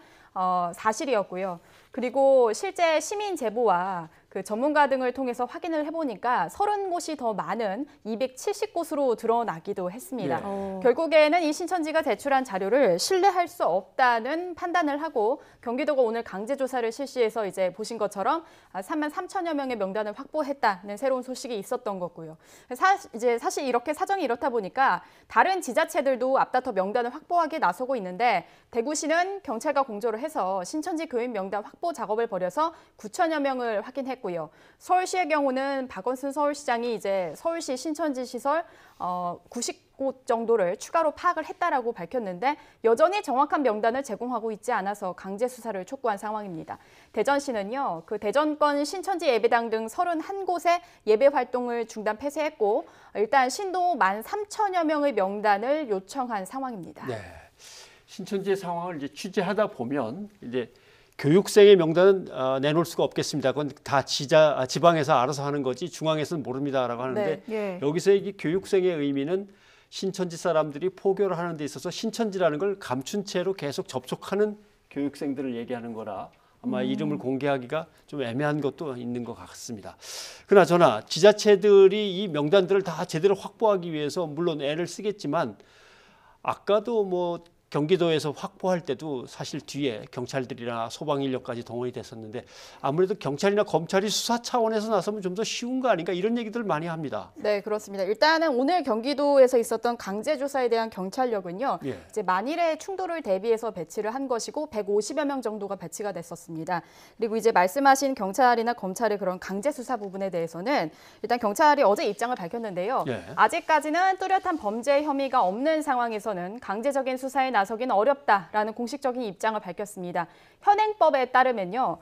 Speaker 18: 사실이었고요. 그리고 실제 시민 제보와 그 전문가 등을 통해서 확인을 해보니까 30곳이 더 많은 270곳으로 드러나기도 했습니다. 결국에는 이 신천지가 제출한 자료를 신뢰할 수 없다는 판단을 하고 경기도가 오늘 강제 조사를 실시해서 이제 보신 것처럼 3만 3천여 명의 명단을 확보했다는 새로운 소식이 있었던 거고요. 사실 이렇게 사정이 이렇다 보니까 다른 지자체들도 앞다퉈 명단을 확보하기에 나서고 있는데 대구시는 경찰과 공조를 해서 신천지 교인 명단 확보 작업을 벌여서 9천여 명을 확인했고 서울시의 경우는 박원순 서울시장이 이제 서울시 신천지 시설 90곳 정도를 추가로 파악을 했다라고 밝혔는데 여전히 정확한 명단을 제공하고 있지 않아서 강제 수사를 촉구한 상황입니다. 대전시는요, 그 대전권 신천지 예배당 등 31곳의 예배 활동을 중단 폐쇄했고 일단 신도 13,000여 명의 명단을 요청한 상황입니다.
Speaker 1: 네, 신천지의 상황을 이제 취재하다 보면 이제 교육생의 명단은 내놓을 수가 없겠습니다. 그건 다 지방에서 알아서 하는 거지 중앙에서는 모릅니다라고 하는데 여기서 이 교육생의 의미는 신천지 사람들이 포교를 하는 데 있어서 신천지라는 걸 감춘 채로 계속 접촉하는 교육생들을 얘기하는 거라 아마 이름을 공개하기가 좀 애매한 것도 있는 것 같습니다. 그나저나 지자체들이 이 명단들을 다 제대로 확보하기 위해서 물론 애를 쓰겠지만 아까도 뭐 경기도에서 확보할 때도 사실 뒤에 경찰들이나 소방 인력까지 동원이 됐었는데 아무래도 경찰이나 검찰이 수사 차원에서 나서면 좀 더 쉬운 거 아닌가 이런 얘기들 많이 합니다.
Speaker 18: 네, 그렇습니다. 일단은 오늘 경기도에서 있었던 강제 조사에 대한 경찰력은요. 이제 만일의 충돌을 대비해서 배치를 한 것이고 150여 명 정도가 배치가 됐었습니다. 그리고 이제 말씀하신 경찰이나 검찰의 그런 강제 수사 부분에 대해서는 일단 경찰이 어제 입장을 밝혔는데요. 아직까지는 뚜렷한 범죄 혐의가 없는 상황에서는 강제적인 수사에 나서기는 어렵다라는 공식적인 입장을 밝혔습니다. 현행법에 따르면요,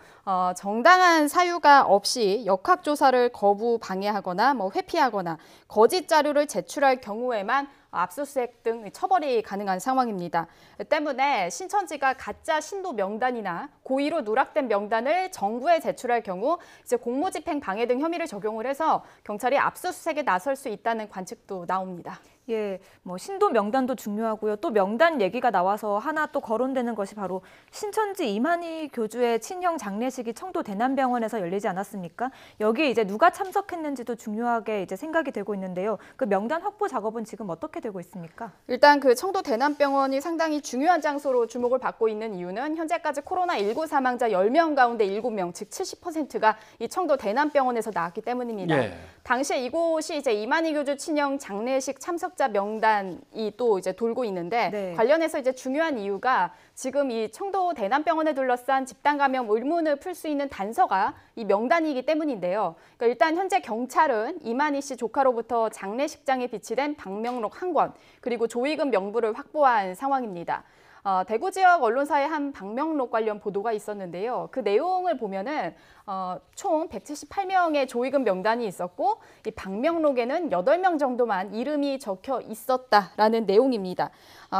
Speaker 18: 정당한 사유가 없이 역학조사를 거부 방해하거나 회피하거나 거짓 자료를 제출할 경우에만 압수수색 등 처벌이 가능한 상황입니다. 때문에 신천지가 가짜 신도 명단이나 고의로 누락된 명단을 정부에 제출할 경우 이제 공무집행 방해 등 혐의를 적용을 해서 경찰이 압수수색에 나설 수 있다는 관측도 나옵니다.
Speaker 2: 예, 뭐 신도 명단도 중요하고요. 또 명단 얘기가 나와서 하나 또 거론되는 것이 바로 신천지 이만희 교주의 친형 장례식이 청도 대남병원에서 열리지 않았습니까? 여기에 이제 누가 참석했는지도 중요하게 이제 생각이 되고 있는데요. 그 명단 확보 작업은 지금 어떻게 되고 있습니까?
Speaker 18: 일단 그 청도 대남병원이 상당히 중요한 장소로 주목을 받고 있는 이유는 현재까지 코로나19 사망자 10명 가운데 7명, 즉 70%가 이 청도 대남병원에서 나왔기 때문입니다. 당시에 이곳이 이제 이만희 교주 친형 장례식 참석자 명단이 또 이제 돌고 있는데 관련해서 이제 중요한 이유가 지금 이 청도 대남병원에 둘러싼 집단 감염 의문을 풀 수 있는 단서가 이 명단이기 때문인데요. 그러니까 일단 현재 경찰은 이만희 씨 조카로부터 장례식장에 비치된 방명록 한 권, 그리고 조의금 명부를 확보한 상황입니다. 대구 지역 언론사의 한 방명록 관련 보도가 있었는데요. 그 내용을 보면은 총 178명의 조의금 명단이 있었고 이 방명록에는 8명 정도만 이름이 적혀 있었다라는 내용입니다.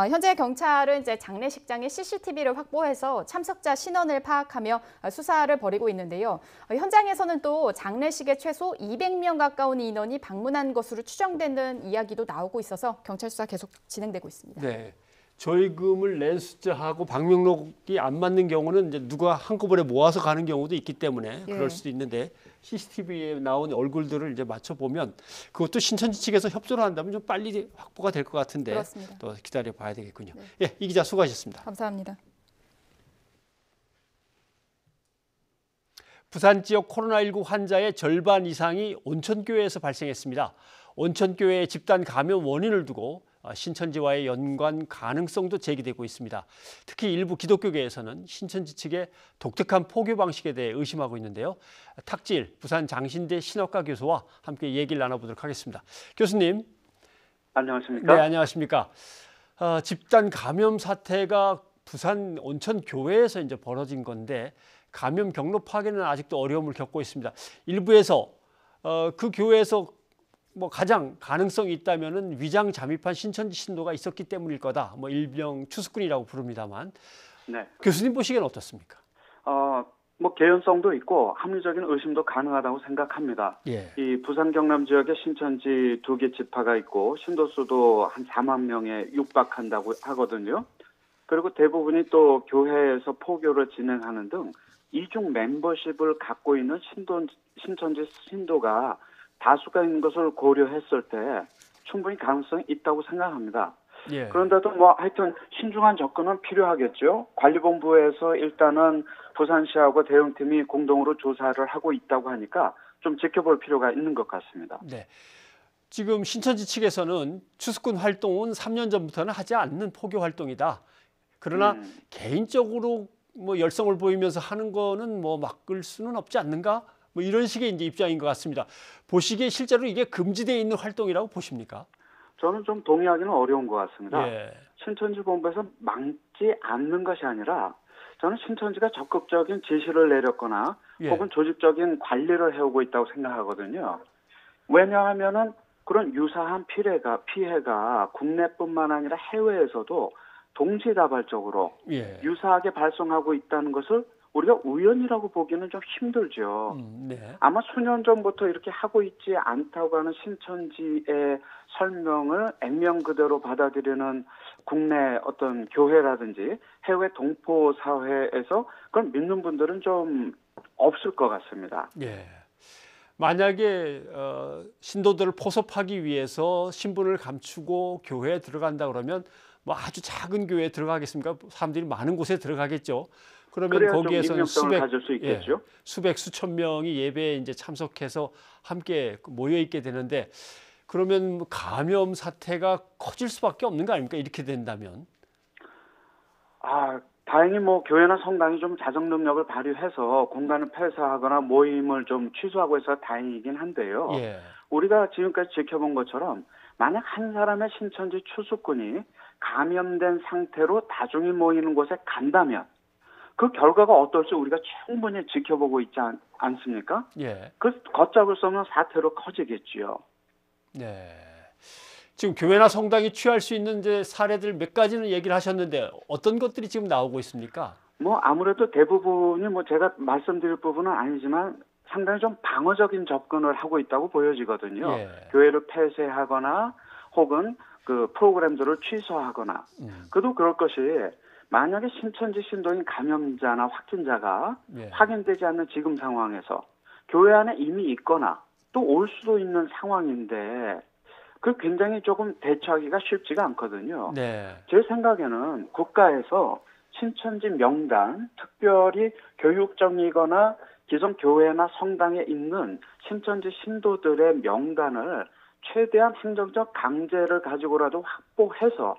Speaker 18: 현재 경찰은 이제 장례식장에 CCTV를 확보해서 참석자 신원을 파악하며 수사를 벌이고 있는데요. 현장에서는 또 장례식에 최소 200명 가까운 인원이 방문한 것으로 추정되는 이야기도 나오고 있어서 경찰 수사 계속 진행되고 있습니다.
Speaker 1: 네. 조의금을 낸 숫자하고 방명록이 안 맞는 경우는 이제 누가 한꺼번에 모아서 가는 경우도 있기 때문에 그럴 수도 있는데 CCTV에 나온 얼굴들을 이제 맞춰보면 그것도 신천지 측에서 협조를 한다면 좀 빨리 확보가 될 것 같은데
Speaker 18: 그렇습니다.
Speaker 1: 또 기다려 봐야 되겠군요. 예, 이 기자 수고하셨습니다.
Speaker 18: 감사합니다.
Speaker 1: 부산 지역 코로나19 환자의 절반 이상이 온천교회에서 발생했습니다. 온천교회의 집단 감염 원인을 두고 신천지와의 연관 가능성도 제기되고 있습니다. 특히 일부 기독교계에서는 신천지 측의 독특한 포교 방식에 대해 의심하고 있는데요. 탁지일 부산 장신대 신학과 교수와 함께 얘기를 나눠보도록 하겠습니다. 교수님.
Speaker 19: 안녕하십니까?
Speaker 1: 네, 안녕하십니까? 집단 감염 사태가 부산 온천교회에서 이제 벌어진 건데 감염 경로 파악에는 아직도 어려움을 겪고 있습니다. 일부에서 그 교회에서 뭐 가장 가능성이 있다면은 위장 잠입한 신천지 신도가 있었기 때문일 거다. 뭐 일명 추수꾼이라고 부릅니다만.
Speaker 19: 네.
Speaker 1: 교수님 보시기엔 어떻습니까?
Speaker 19: 뭐 개연성도 있고 합리적인 의심도 가능하다고 생각합니다. 이 부산 경남 지역에 신천지 2개 지파가 있고 신도 수도 한 4만 명에 육박한다고 하거든요. 그리고 대부분이 또 교회에서 포교를 진행하는 등 이중 멤버십을 갖고 있는 신천지 신도가 다수가 있는 것을 고려했을 때 충분히 가능성이 있다고 생각합니다.
Speaker 1: 예.
Speaker 19: 그런데도 뭐 하여튼 신중한 접근은 필요하겠죠. 관리본부에서 일단은 부산시하고 대응팀이 공동으로 조사를 하고 있다고 하니까 좀 지켜볼 필요가 있는 것 같습니다.
Speaker 1: 네. 지금 신천지 측에서는 추수꾼 활동은 3년 전부터는 하지 않는 포교 활동이다. 그러나 개인적으로 뭐 열성을 보이면서 하는 거는 뭐 막을 수는 없지 않는가? 뭐 이런 식의 이제 입장인 것 같습니다. 보시기에 실제로 이게 금지되어 있는 활동이라고 보십니까?
Speaker 19: 저는 좀 동의하기는 어려운 것 같습니다.
Speaker 1: 예.
Speaker 19: 신천지 본부에서 막지 않는 것이 아니라 저는 신천지가 적극적인 지시를 내렸거나 혹은 조직적인 관리를 해오고 있다고 생각하거든요. 왜냐하면은 그런 유사한 피해가 국내뿐만 아니라 해외에서도 동시다발적으로 유사하게 발생하고 있다는 것을 우리가 우연이라고 보기는 좀 힘들죠.
Speaker 1: 네.
Speaker 19: 아마 수년 전부터 이렇게 하고 있지 않다고 하는 신천지의 설명을 액면 그대로 받아들이는 국내 어떤 교회라든지 해외 동포 사회에서 그걸 믿는 분들은 좀 없을 것 같습니다.
Speaker 1: 예. 만약에 신도들을 포섭하기 위해서 신분을 감추고 교회에 들어간다 그러면 뭐 아주 작은 교회에 들어가겠습니까? 사람들이 많은 곳에 들어가겠죠. 그러면 거기에서는 수백 수천 명이 예배에 이제 참석해서 함께 모여 있게 되는데 그러면 감염 사태가 커질 수밖에 없는 거 아닙니까? 이렇게 된다면.
Speaker 19: 다행히 뭐 교회나 성당이 좀 자정 능력을 발휘해서 공간을 폐쇄하거나 모임을 좀 취소하고 해서 다행이긴 한데요. 우리가 지금까지 지켜본 것처럼 만약 한 사람의 신천지 추수꾼이 감염된 상태로 다중이 모이는 곳에 간다면 그 결과가 어떨지 우리가 충분히 지켜보고 있지 않습니까? 그 걷잡을 수 없는 사태로 커지겠지요.
Speaker 1: 네. 지금 교회나 성당이 취할 수 있는 이제 사례들 몇 가지는 얘기를 하셨는데 어떤 것들이 지금 나오고 있습니까?
Speaker 19: 뭐 아무래도 대부분이 뭐 제가 말씀드릴 부분은 아니지만 상당히 좀 방어적인 접근을 하고 있다고 보여지거든요. 교회를 폐쇄하거나 혹은 그 프로그램들을 취소하거나 그도 그럴 것이 만약에 신천지 신도인 감염자나 확진자가 확인되지 않는 지금 상황에서 교회 안에 이미 있거나 또 올 수도 있는 상황인데 그 굉장히 조금 대처하기가 쉽지가 않거든요. 제 생각에는 국가에서 신천지 명단, 특별히 교육적이거나 기존 교회나 성당에 있는 신천지 신도들의 명단을 최대한 행정적 강제를 가지고라도 확보해서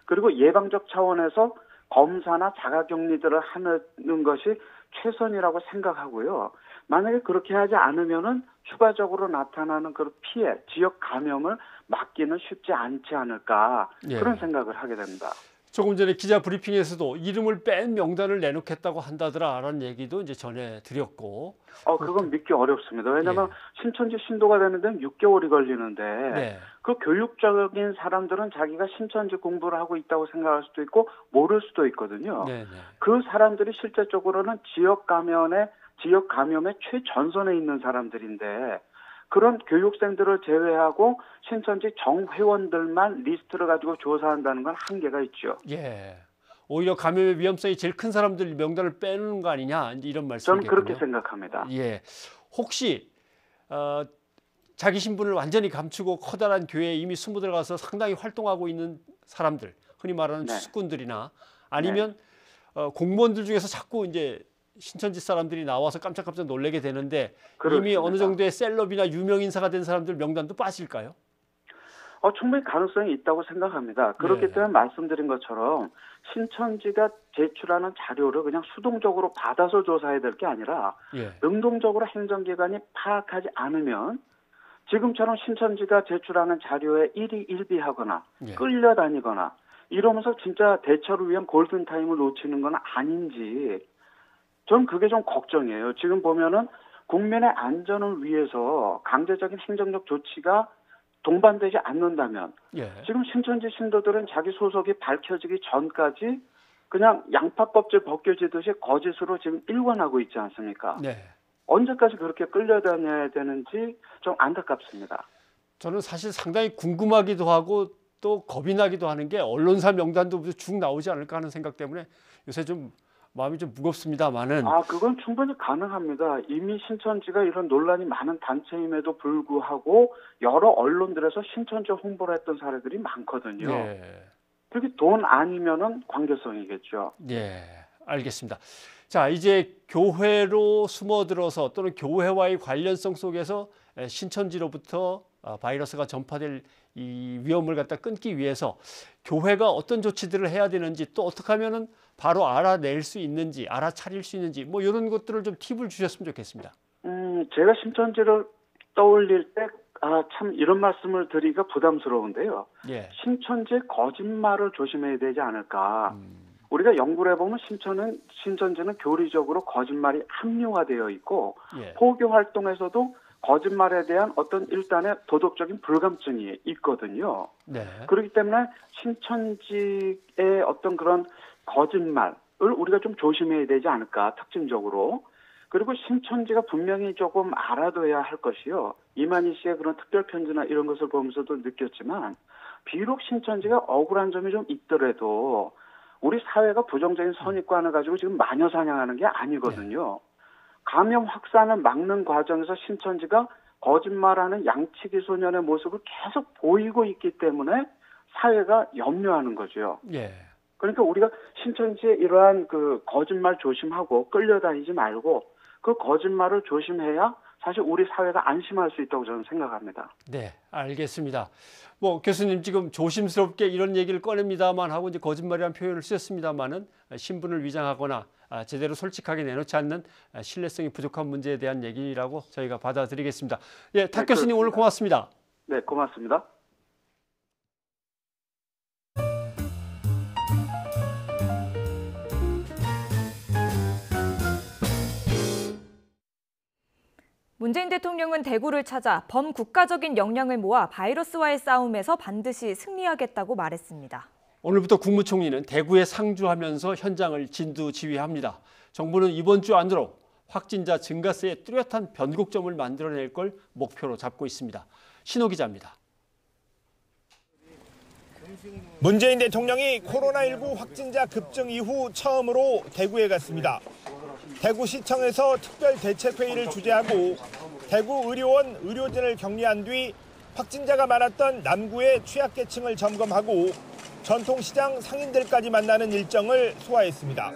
Speaker 19: 그리고 예방적 차원에서 검사나 자가격리들을 하는 것이 최선이라고 생각하고요. 만약에 그렇게 하지 않으면은 추가적으로 나타나는 그런 피해, 지역 감염을 막기는 쉽지 않지 않을까 그런 생각을 하게 됩니다.
Speaker 1: 조금 전에 기자 브리핑에서도 이름을 뺀 명단을 내놓겠다고 한다더라라는 얘기도 이제 전해드렸고.
Speaker 19: 그건 믿기 어렵습니다. 왜냐하면 신천지 신도가 되는 데는 6개월이 걸리는데 그 교육적인 사람들은 자기가 신천지 공부를 하고 있다고 생각할 수도 있고 모를 수도 있거든요. 그 사람들이 실제적으로는 지역 감염의 최전선에 있는 사람들인데 그런 교육생들을 제외하고 신천지 정회원들만 리스트를 가지고 조사한다는 건 한계가 있죠.
Speaker 1: 오히려 감염의 위험성이 제일 큰 사람들 명단을 빼는 거 아니냐 이런 말씀이겠군요.
Speaker 19: 저는 그렇게 생각합니다.
Speaker 1: 혹시 자기 신분을 완전히 감추고 커다란 교회에 이미 숨어 들어가서 상당히 활동하고 있는 사람들, 흔히 말하는 추수꾼들이나 아니면 공무원들 중에서 자꾸 이제 신천지 사람들이 나와서 깜짝깜짝 놀라게 되는데 이미 어느 정도의 셀럽이나 유명 인사가 된 사람들 명단도 빠질까요?
Speaker 19: 충분히 가능성이 있다고 생각합니다. 그렇기 때문에 말씀드린 것처럼 신천지가 제출하는 자료를 그냥 수동적으로 받아서 조사해야 될 게 아니라 능동적으로 행정기관이 파악하지 않으면 지금처럼 신천지가 제출하는 자료에 일희일비하거나 끌려다니거나 이러면서 진짜 대처를 위한 골든타임을 놓치는 건 아닌지 저는 그게 좀 걱정이에요. 지금 보면은 국민의 안전을 위해서 강제적인 행정적 조치가 동반되지 않는다면 지금 신천지 신도들은 자기 소속이 밝혀지기 전까지 그냥 양파 껍질 벗겨지듯이 거짓으로 지금 일관하고 있지 않습니까? 언제까지 그렇게 끌려다녀야 되는지 좀 안타깝습니다.
Speaker 1: 저는 사실 상당히 궁금하기도 하고 또 겁이 나기도 하는 게 언론사 명단도 쭉 나오지 않을까 하는 생각 때문에 요새 좀 마음이 좀 무겁습니다만은.
Speaker 19: 그건 충분히 가능합니다. 이미 신천지가 이런 논란이 많은 단체임에도 불구하고 여러 언론들에서 신천지 홍보를 했던 사례들이 많거든요.
Speaker 1: 예.
Speaker 19: 그게 돈 아니면은 관계성이겠죠.
Speaker 1: 예, 알겠습니다. 자, 이제 교회로 숨어들어서 또는 교회와의 관련성 속에서 신천지로부터 바이러스가 전파될 이 위험을 갖다 끊기 위해서 교회가 어떤 조치들을 해야 되는지, 또 어떻게 하면은 바로 알아낼 수 있는지, 알아차릴 수 있는지, 뭐 이런 것들을 좀 팁을 주셨으면 좋겠습니다.
Speaker 19: 제가 신천지를 떠올릴 때 참 이런 말씀을 드리기가 부담스러운데요.
Speaker 1: 예.
Speaker 19: 신천지의 거짓말을 조심해야 되지 않을까. 우리가 연구를 해보면 신천지는 교리적으로 거짓말이 합리화되어 있고
Speaker 1: 예.
Speaker 19: 포교 활동에서도 거짓말에 대한 어떤 일단의 도덕적인 불감증이 있거든요.
Speaker 1: 네.
Speaker 19: 그렇기 때문에 신천지의 어떤 그런 거짓말을 우리가 좀 조심해야 되지 않을까, 특징적으로. 그리고 신천지가 분명히 조금 알아둬야 할 것이요. 이만희 씨의 그런 특별 편지나 이런 것을 보면서도 느꼈지만, 비록 신천지가 억울한 점이 좀 있더라도 우리 사회가 부정적인 선입관을 가지고 지금 마녀 사냥하는 게 아니거든요. 감염 확산을 막는 과정에서 신천지가 거짓말하는 양치기 소년의 모습을 계속 보이고 있기 때문에 사회가 염려하는 거죠.
Speaker 1: 예.
Speaker 19: 그러니까 우리가 신천지의 이러한 그 거짓말 조심하고 끌려다니지 말고 그 거짓말을 조심해야 사실 우리 사회가 안심할 수 있다고 저는 생각합니다.
Speaker 1: 네, 알겠습니다. 뭐 교수님 지금 조심스럽게 이런 얘기를 꺼냅니다만 하고 이제 거짓말이라는 표현을 쓰셨습니다만은 신분을 위장하거나 제대로 솔직하게 내놓지 않는 신뢰성이 부족한 문제에 대한 얘기라고 저희가 받아들이겠습니다. 예, 탁 교수님 오늘 고맙습니다.
Speaker 19: 네, 고맙습니다.
Speaker 2: 문재인 대통령은 대구를 찾아 범국가적인 역량을 모아 바이러스와의 싸움에서 반드시 승리하겠다고 말했습니다.
Speaker 1: 오늘부터 국무총리는 대구에 상주하면서 현장을 진두지휘합니다. 정부는 이번 주 안으로 확진자 증가세에 뚜렷한 변곡점을 만들어낼 걸 목표로 잡고 있습니다. 신호 기자입니다.
Speaker 20: 문재인 대통령이 코로나19 확진자 급증 이후 처음으로 대구에 갔습니다. 대구시청에서 특별대책회의를 주재하고 대구 의료원 의료진을 격리한 뒤 확진자가 많았던 남구의 취약계층을 점검하고 전통시장 상인들까지 만나는 일정을 소화했습니다.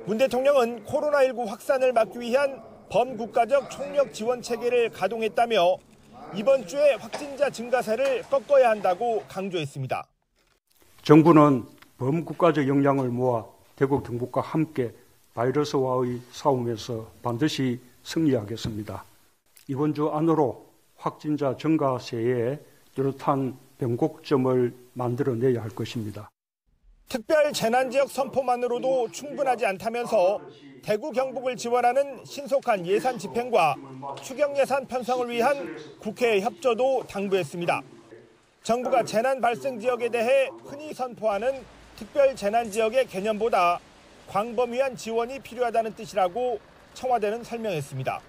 Speaker 20: 문 대통령은 코로나19 확산을 막기 위한 범국가적 총력 지원 체계를 가동했다며 이번 주에 확진자 증가세를 꺾어야 한다고 강조했습니다.
Speaker 21: 정부는 범국가적 역량을 모아 대구 경북과 함께 바이러스와의 싸움에서 반드시 승리하겠습니다. 이번 주 안으로 확진자 증가세에 뚜렷한 변곡점을 만들어내야 할 것입니다.
Speaker 20: 특별 재난지역 선포만으로도 충분하지 않다면서 대구 경북을 지원하는 신속한 예산 집행과 추경 예산 편성을 위한 국회 협조도 당부했습니다. 정부가 재난 발생 지역에 대해 흔히 선포하는 특별 재난지역의 개념보다 광범위한 지원이 필요하다는 뜻이라고 청와대는 설명했습니다.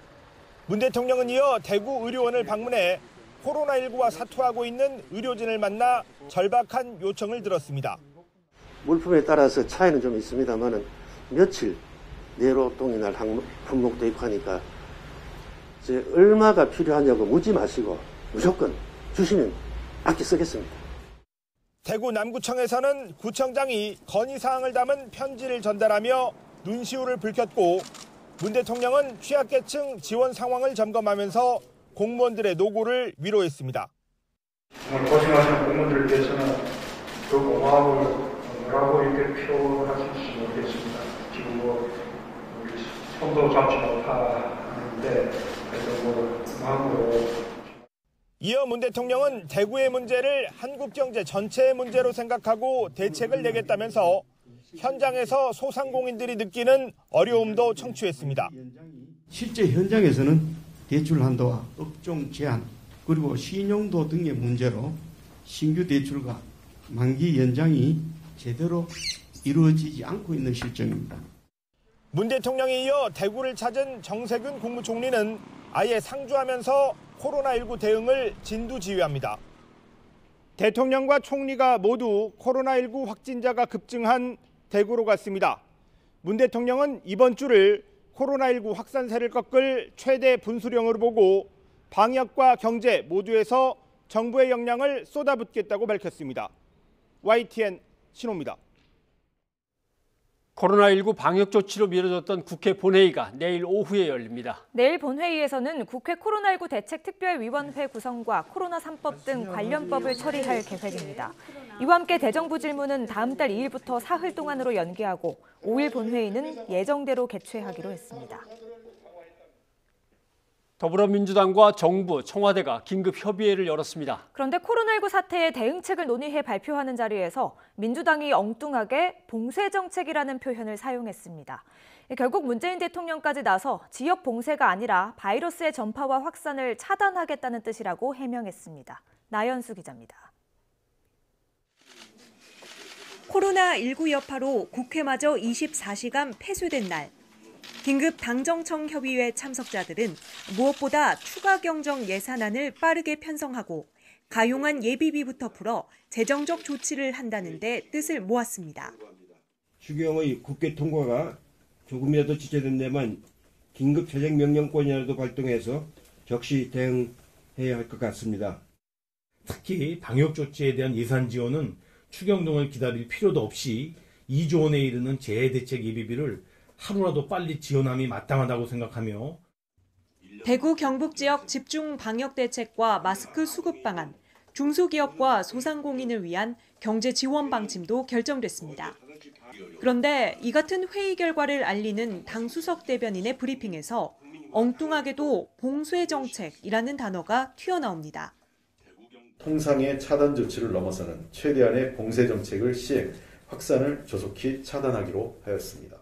Speaker 20: 문 대통령은 이어 대구 의료원을 방문해 코로나19와 사투하고 있는 의료진을 만나 절박한 요청을 들었습니다.
Speaker 22: 물품에 따라서 차이는 좀 있습니다만 며칠 내로 동이날 항목 대입하니까 얼마가 필요하냐고 묻지 마시고 무조건 주시면 아껴 쓰겠습니다.
Speaker 20: 대구 남구청에서는 구청장이 건의사항을 담은 편지를 전달하며 눈시울을 붉혔고 문 대통령은 취약계층 지원 상황을 점검하면서 공무원들의 노고를 위로했습니다.
Speaker 23: 오늘 고생하시는 공무원들을 위해서는 그 고마움을 뭐라고 이렇게 표현하실지 모르겠습니다. 지금 우리 손도 잡지 못하는데 그래도 마음으로.
Speaker 20: 이어 문 대통령은 대구의 문제를 한국 경제 전체의 문제로 생각하고 대책을 내겠다면서 현장에서 소상공인들이 느끼는 어려움도 청취했습니다.
Speaker 24: 실제 현장에서는 대출 한도와 업종 제한 그리고 신용도 등의 문제로 신규 대출과 만기 연장이 제대로 이루어지지 않고 있는 실정입니다.
Speaker 20: 문 대통령에 이어 대구를 찾은 정세균 국무총리는 아예 상주하면서 코로나19 대응을 진두지휘합니다. 대통령과 총리가 모두 코로나19 확진자가 급증한 대구로 갔습니다. 문 대통령은 이번 주를 코로나19 확산세를 꺾을 최대 분수령으로 보고 방역과 경제 모두에서 정부의 역량을 쏟아붓겠다고 밝혔습니다. YTN 신호입니다.
Speaker 1: 코로나19 방역 조치로 미뤄졌던 국회 본회의가 내일 오후에 열립니다.
Speaker 2: 내일 본회의에서는 국회 코로나19 대책특별위원회 구성과 코로나 3법 등 관련법을 처리할 계획입니다. 이와 함께 대정부 질문은 다음 달 2일부터 사흘 동안으로 연기하고 5일 본회의는 예정대로 개최하기로 했습니다.
Speaker 1: 더불어민주당과 정부, 청와대가 긴급 협의회를 열었습니다.
Speaker 2: 그런데 코로나19 사태에 대응책을 논의해 발표하는 자리에서 민주당이 엉뚱하게 봉쇄 정책이라는 표현을 사용했습니다. 결국 문재인 대통령까지 나서 지역 봉쇄가 아니라 바이러스의 전파와 확산을 차단하겠다는 뜻이라고 해명했습니다. 나연수 기자입니다.
Speaker 3: 코로나19 여파로 국회마저 24시간 폐쇄된 날. 긴급 당정청 협의회 참석자들은 무엇보다 추가 경정 예산안을 빠르게 편성하고 가용한 예비비부터 풀어 재정적 조치를 한다는 데 뜻을 모았습니다.
Speaker 5: 추경의 국회 통과가 조금이라도 지체된 데만 긴급 재정명령권이라도 발동해서 적시 대응해야 할 것 같습니다.
Speaker 7: 특히 방역 조치에 대한 예산 지원은 추경 등을 기다릴 필요도 없이 2조 원에 이르는 재해대책 예비비를 하루라도 빨리 지원함이 마땅하다고 생각하며
Speaker 3: 대구 경북 지역 집중 방역 대책과 마스크 수급 방안, 중소기업과 소상공인을 위한 경제 지원 방침도 결정됐습니다. 그런데 이 같은 회의 결과를 알리는 당 수석 대변인의 브리핑에서 엉뚱하게도 봉쇄 정책이라는 단어가 튀어나옵니다.
Speaker 8: 통상의 차단 조치를 넘어서는 최대한의 봉쇄 정책을 시행, 확산을 조속히 차단하기로 하였습니다.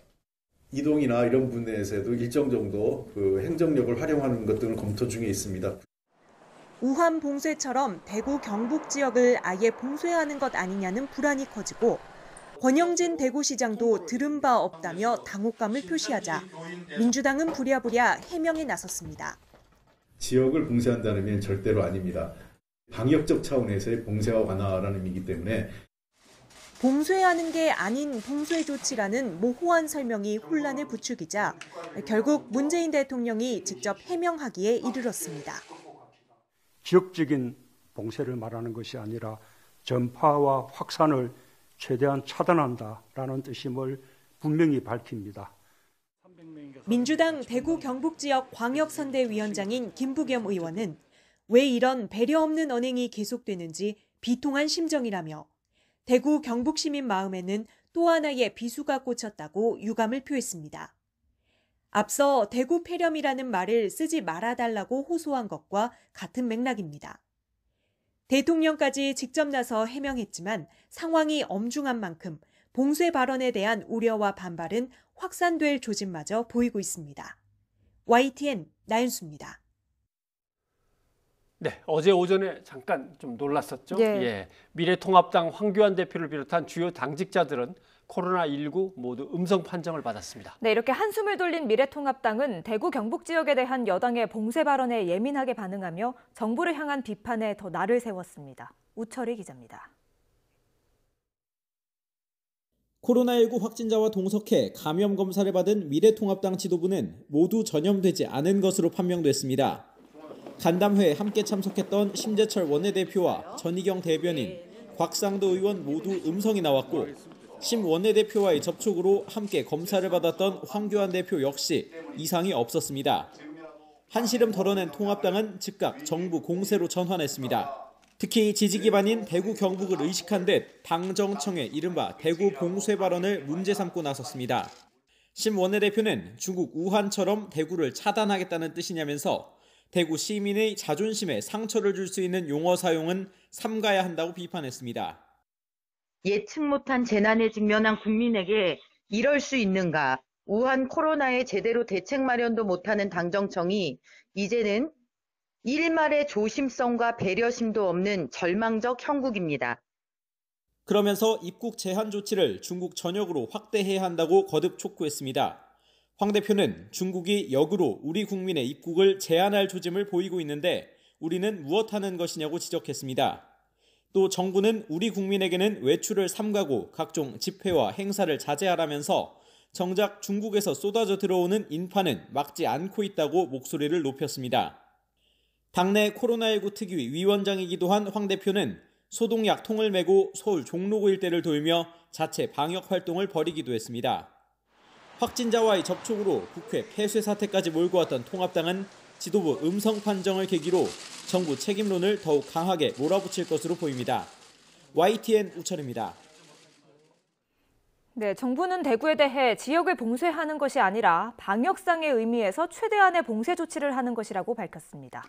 Speaker 8: 이동이나 이런 분야에서도 일정 정도 행정력을 활용하는 것 등을 검토 중에 있습니다.
Speaker 3: 우한 봉쇄처럼 대구 경북 지역을 아예 봉쇄하는 것 아니냐는 불안이 커지고 권영진 대구시장도 들은 바 없다며 당혹감을 표시하자 민주당은 부랴부랴 해명에 나섰습니다.
Speaker 8: 지역을 봉쇄한다는 의미는 절대로 아닙니다. 방역적 차원에서의 봉쇄와 완화라는 의미이기 때문에
Speaker 3: 봉쇄하는 게 아닌 봉쇄 조치라는 모호한 설명이 혼란을 부추기자 결국 문재인 대통령이 직접 해명하기에 이르렀습니다.
Speaker 21: 지역적인 봉쇄를 말하는 것이 아니라 전파와 확산을 최대한 차단한다라는 뜻임을 분명히 밝힙니다.
Speaker 3: 민주당 대구 경북 지역 광역선대위원장인 김부겸 의원은 왜 이런 배려 없는 언행이 계속되는지 비통한 심정이라며 대구 경북 시민 마음에는 또 하나의 비수가 꽂혔다고 유감을 표했습니다. 앞서 대구 폐렴이라는 말을 쓰지 말아달라고 호소한 것과 같은 맥락입니다. 대통령까지 직접 나서 해명했지만 상황이 엄중한 만큼 봉쇄 발언에 대한 우려와 반발은 확산될 조짐마저 보이고 있습니다. YTN 나윤수입니다.
Speaker 1: 네, 어제 오전에 잠깐 좀 놀랐었죠.
Speaker 2: 예.
Speaker 1: 미래통합당 황교안 대표를 비롯한 주요 당직자들은 코로나19 모두 음성 판정을 받았습니다.
Speaker 2: 네, 이렇게 한숨을 돌린 미래통합당은 대구 경북 지역에 대한 여당의 봉쇄 발언에 예민하게 반응하며 정부를 향한 비판에 더 날을 세웠습니다. 우철희 기자입니다.
Speaker 25: 코로나19 확진자와 동석해 감염 검사를 받은 미래통합당 지도부는 모두 전염되지 않은 것으로 판명됐습니다. 간담회에 함께 참석했던 심재철 원내대표와 전희경 대변인, 곽상도 의원 모두 음성이 나왔고 심 원내대표와의 접촉으로 함께 검사를 받았던 황교안 대표 역시 이상이 없었습니다. 한시름 덜어낸 통합당은 즉각 정부 공세로 전환했습니다. 특히 지지 기반인 대구 경북을 의식한 듯 당정청의 이른바 대구 봉쇄 발언을 문제 삼고 나섰습니다. 심 원내대표는 중국 우한처럼 대구를 차단하겠다는 뜻이냐면서 대구 시민의 자존심에 상처를 줄 수 있는 용어 사용은 삼가야 한다고 비판했습니다.
Speaker 26: 예측 못한 재난에 직면한 국민에게 이럴 수 있는가? 우한 코로나에 제대로 대책 마련도 못하는 당정청이 이제는 일말의 조심성과 배려심도 없는 절망적 형국입니다.
Speaker 25: 그러면서 입국 제한 조치를 중국 전역으로 확대해야 한다고 거듭 촉구했습니다. 황 대표는 중국이 역으로 우리 국민의 입국을 제한할 조짐을 보이고 있는데 우리는 무엇하는 것이냐고 지적했습니다. 또 정부는 우리 국민에게는 외출을 삼가고 각종 집회와 행사를 자제하라면서 정작 중국에서 쏟아져 들어오는 인파는 막지 않고 있다고 목소리를 높였습니다. 당내 코로나19 특위 위원장이기도 한 황 대표는 소독약 통을 메고 서울 종로구 일대를 돌며 자체 방역 활동을 벌이기도 했습니다. 확진자와의 접촉으로 국회 폐쇄 사태까지 몰고 왔던 통합당은 지도부 음성 판정을 계기로 정부 책임론을 더욱 강하게 몰아붙일 것으로 보입니다. YTN 우철입니다.
Speaker 2: 네, 정부는 대구에 대해 지역을 봉쇄하는 것이 아니라 방역상의 의미에서 최대한의 봉쇄 조치를 하는 것이라고 밝혔습니다.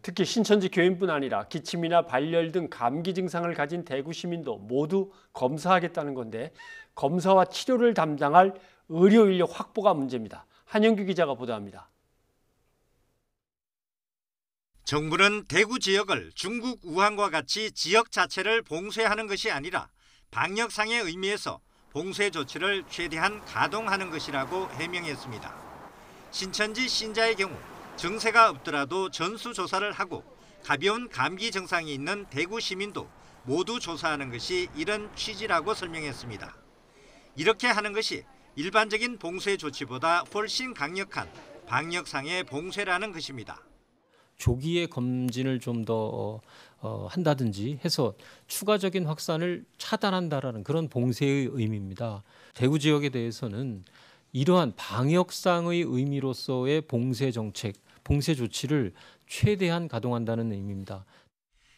Speaker 1: 특히 신천지 교인뿐 아니라 기침이나 발열 등 감기 증상을 가진 대구 시민도 모두 검사하겠다는 건데 검사와 치료를 담당할 의료 인력 확보가 문제입니다. 한영규 기자가 보도합니다.
Speaker 4: 정부는 대구 지역을 중국 우한과 같이 지역 자체를 봉쇄하는 것이 아니라 방역상의 의미에서 봉쇄 조치를 최대한 가동하는 것이라고 해명했습니다. 신천지 신자의 경우 증세가 없더라도 전수조사를 하고 가벼운 감기 증상이 있는 대구 시민도 모두 조사하는 것이 이런 취지라고 설명했습니다. 이렇게 하는 것이 일반적인 봉쇄 조치보다 훨씬 강력한 방역상의 봉쇄라는 것입니다.
Speaker 6: 조기에 검진을 좀 더 한다든지 해서 추가적인 확산을 차단한다라는 그런 봉쇄의 의미입니다. 대구 지역에 대해서는 이러한 방역상의 의미로서의 봉쇄 정책, 봉쇄 조치를 최대한 가동한다는 의미입니다.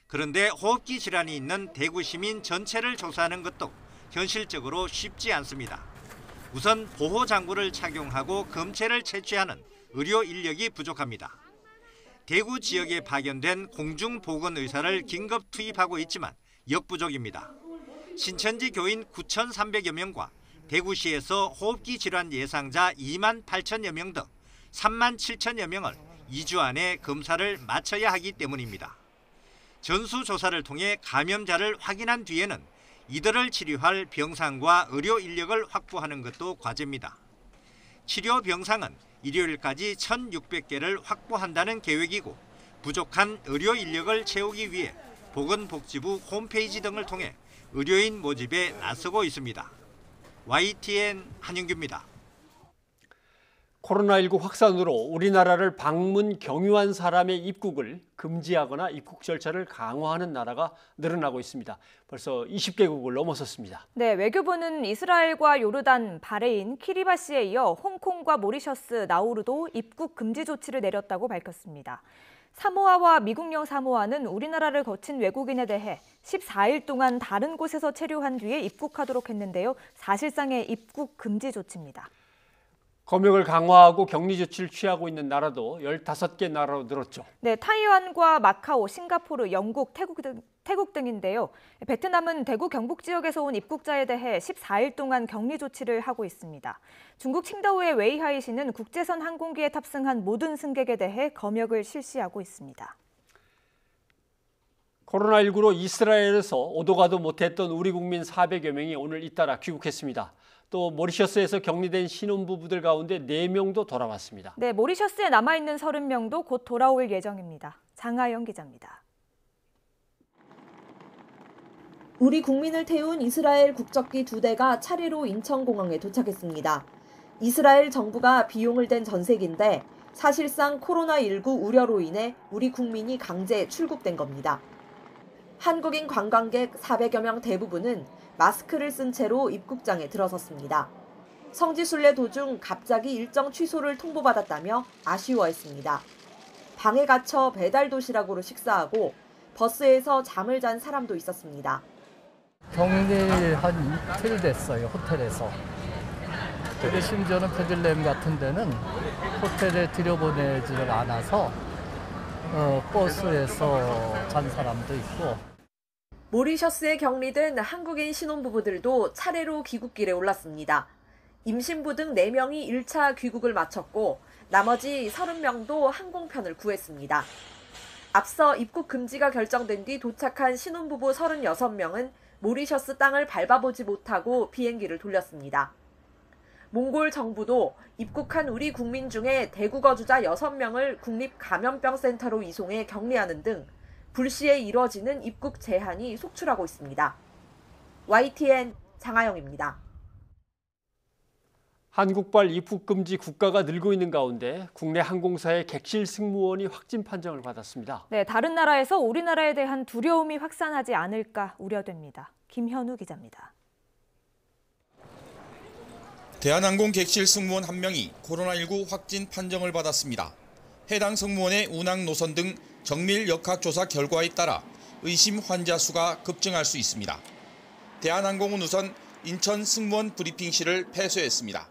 Speaker 4: 그런데 호흡기 질환이 있는 대구 시민 전체를 조사하는 것도 현실적으로 쉽지 않습니다. 우선 보호장구를 착용하고 검체를 채취하는 의료 인력이 부족합니다. 대구 지역에 파견된 공중보건의사를 긴급 투입하고 있지만 역부족입니다. 신천지 교인 9,300여 명과 대구시에서 호흡기 질환 예상자 2만 8천여 명 등 3만 7천여 명을 2주 안에 검사를 마쳐야 하기 때문입니다. 전수조사를 통해 감염자를 확인한 뒤에는 이들을 치료할 병상과 의료 인력을 확보하는 것도 과제입니다. 치료 병상은 일요일까지 1,600개를 확보한다는 계획이고 부족한 의료 인력을 채우기 위해 보건복지부 홈페이지 등을 통해 의료인 모집에 나서고 있습니다. YTN 한영규입니다.
Speaker 1: 코로나19 확산으로 우리나라를 방문 경유한 사람의 입국을 금지하거나 입국 절차를 강화하는 나라가 늘어나고 있습니다. 벌써 20개국을 넘어섰습니다.
Speaker 2: 네, 외교부는 이스라엘과 요르단, 바레인, 키리바시에 이어 홍콩과 모리셔스, 나우루도 입국 금지 조치를 내렸다고 밝혔습니다. 사모아와 미국령 사모아는 우리나라를 거친 외국인에 대해 14일 동안 다른 곳에서 체류한 뒤에 입국하도록 했는데요. 사실상의 입국 금지 조치입니다.
Speaker 1: 검역을 강화하고 격리 조치를 취하고 있는 나라도 15개 나라로 늘었죠.
Speaker 2: 네, 타이완과 마카오, 싱가포르, 영국, 태국 등인데요. 베트남은 대구 경북 지역에서 온 입국자에 대해 14일 동안 격리 조치를 하고 있습니다. 중국 칭다오의 웨이하이시는 국제선 항공기에 탑승한 모든 승객에 대해 검역을 실시하고 있습니다.
Speaker 1: 코로나19로 이스라엘에서 오도 가도 못했던 우리 국민 400여 명이 오늘 잇따라 귀국했습니다. 또 모리셔스에서 격리된 신혼부부들 가운데 4명도 돌아왔습니다.
Speaker 2: 네, 모리셔스에 남아있는 30명도 곧 돌아올 예정입니다. 장하영 기자입니다.
Speaker 9: 우리 국민을 태운 이스라엘 국적기 2대가 차례로 인천공항에 도착했습니다. 이스라엘 정부가 비용을 댄 전세기인데 사실상 코로나19 우려로 인해 우리 국민이 강제 출국된 겁니다. 한국인 관광객 400여 명 대부분은 마스크를 쓴 채로 입국장에 들어섰습니다. 성지순례 도중 갑자기 일정 취소를 통보받았다며 아쉬워했습니다. 방에 갇혀 배달 도시락으로 식사하고 버스에서 잠을 잔 사람도 있었습니다.
Speaker 10: 격리 한 이틀 됐어요, 호텔에서. 근데 심지어는 페들렘 같은 데는 호텔에 들여보내지를 않아서 버스에서 잔 사람도 있고.
Speaker 9: 모리셔스에 격리된 한국인 신혼부부들도 차례로 귀국길에 올랐습니다. 임신부 등 4명이 1차 귀국을 마쳤고 나머지 30명도 항공편을 구했습니다. 앞서 입국 금지가 결정된 뒤 도착한 신혼부부 36명은 모리셔스 땅을 밟아보지 못하고 비행기를 돌렸습니다. 몽골 정부도 입국한 우리 국민 중에 대구 거주자 6명을 국립감염병센터로 이송해 격리하는 등 불시에 이뤄지는 입국 제한이 속출하고 있습니다. YTN 장하영입니다.
Speaker 1: 한국발 입국 금지 국가가 늘고 있는 가운데 국내 항공사의 객실 승무원이 확진 판정을 받았습니다.
Speaker 2: 네, 다른 나라에서 우리나라에 대한 두려움이 확산하지 않을까 우려됩니다. 김현우 기자입니다.
Speaker 11: 대한항공 객실 승무원 1명이 코로나19 확진 판정을 받았습니다. 해당 승무원의 운항 노선 등 정밀 역학조사 결과에 따라 의심 환자 수가 급증할 수 있습니다. 대한항공은 우선 인천 승무원 브리핑실을 폐쇄했습니다.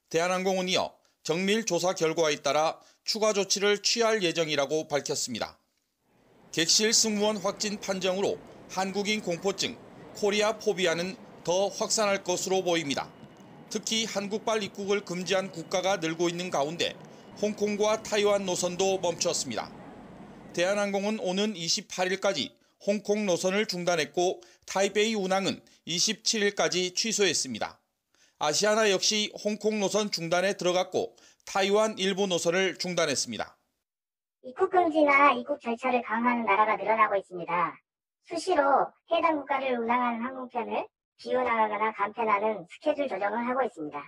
Speaker 11: 대한항공은 이어 정밀 조사 결과에 따라 추가 조치를 취할 예정이라고 밝혔습니다. 객실 승무원 확진 판정으로 한국인 공포증, 코리아 포비아는 더 확산할 것으로 보입니다. 특히 한국발 입국을 금지한 국가가 늘고 있는 가운데 홍콩과 타이완 노선도 멈췄습니다. 대한항공은 오는 28일까지 홍콩 노선을 중단했고 타이베이 운항은 27일까지 취소했습니다. 아시아나 역시 홍콩 노선 중단에 들어갔고 타이완 일부 노선을 중단했습니다.
Speaker 12: 입국 금지나 입국 절차를 강화하는 나라가 늘어나고 있습니다. 수시로 해당 국가를 운항하는 항공편을 비운항하거나 간편하는 스케줄 조정을 하고 있습니다.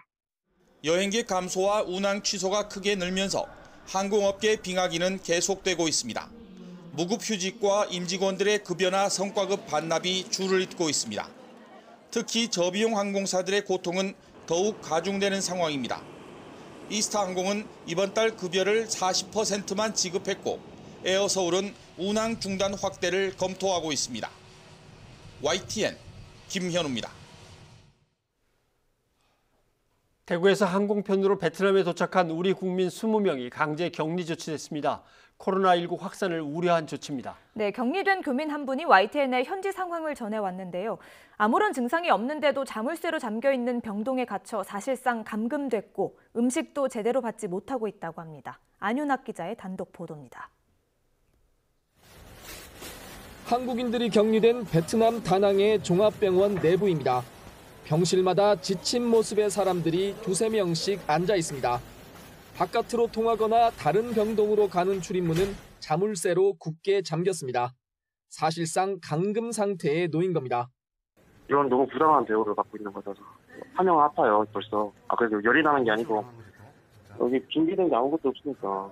Speaker 11: 여행객 감소와 운항 취소가 크게 늘면서 항공업계 빙하기는 계속되고 있습니다. 무급휴직과 임직원들의 급여나 성과급 반납이 줄을 잇고 있습니다. 특히 저비용 항공사들의 고통은 더욱 가중되는 상황입니다. 이스타항공은 이번 달 급여를 40%만 지급했고 에어서울은 운항 중단 확대를 검토하고 있습니다. YTN 김현우입니다.
Speaker 1: 대구에서 항공편으로 베트남에 도착한 우리 국민 20명이 강제 격리 조치됐습니다. 코로나19 확산을 우려한 조치입니다.
Speaker 2: 네, 격리된 교민 한 분이 YTN에 현지 상황을 전해왔는데요. 아무런 증상이 없는데도 자물쇠로 잠겨있는 병동에 갇혀 사실상 감금됐고 음식도 제대로 받지 못하고 있다고 합니다. 안윤학 기자의 단독 보도입니다.
Speaker 13: 한국인들이 격리된 베트남 다낭의 종합병원 내부입니다. 병실마다 지친 모습의 사람들이 두세 명씩 앉아 있습니다. 바깥으로 통하거나 다른 병동으로 가는 출입문은 자물쇠로 굳게 잠겼습니다. 사실상 감금 상태에 놓인 겁니다.
Speaker 14: 이건 너무 부당한 대우를 받고 있는 것 같아서 한 명은 아파요 벌써. 그래도 열이 나는 게 아니고 여기 준비된 게 아무것도 없으니까.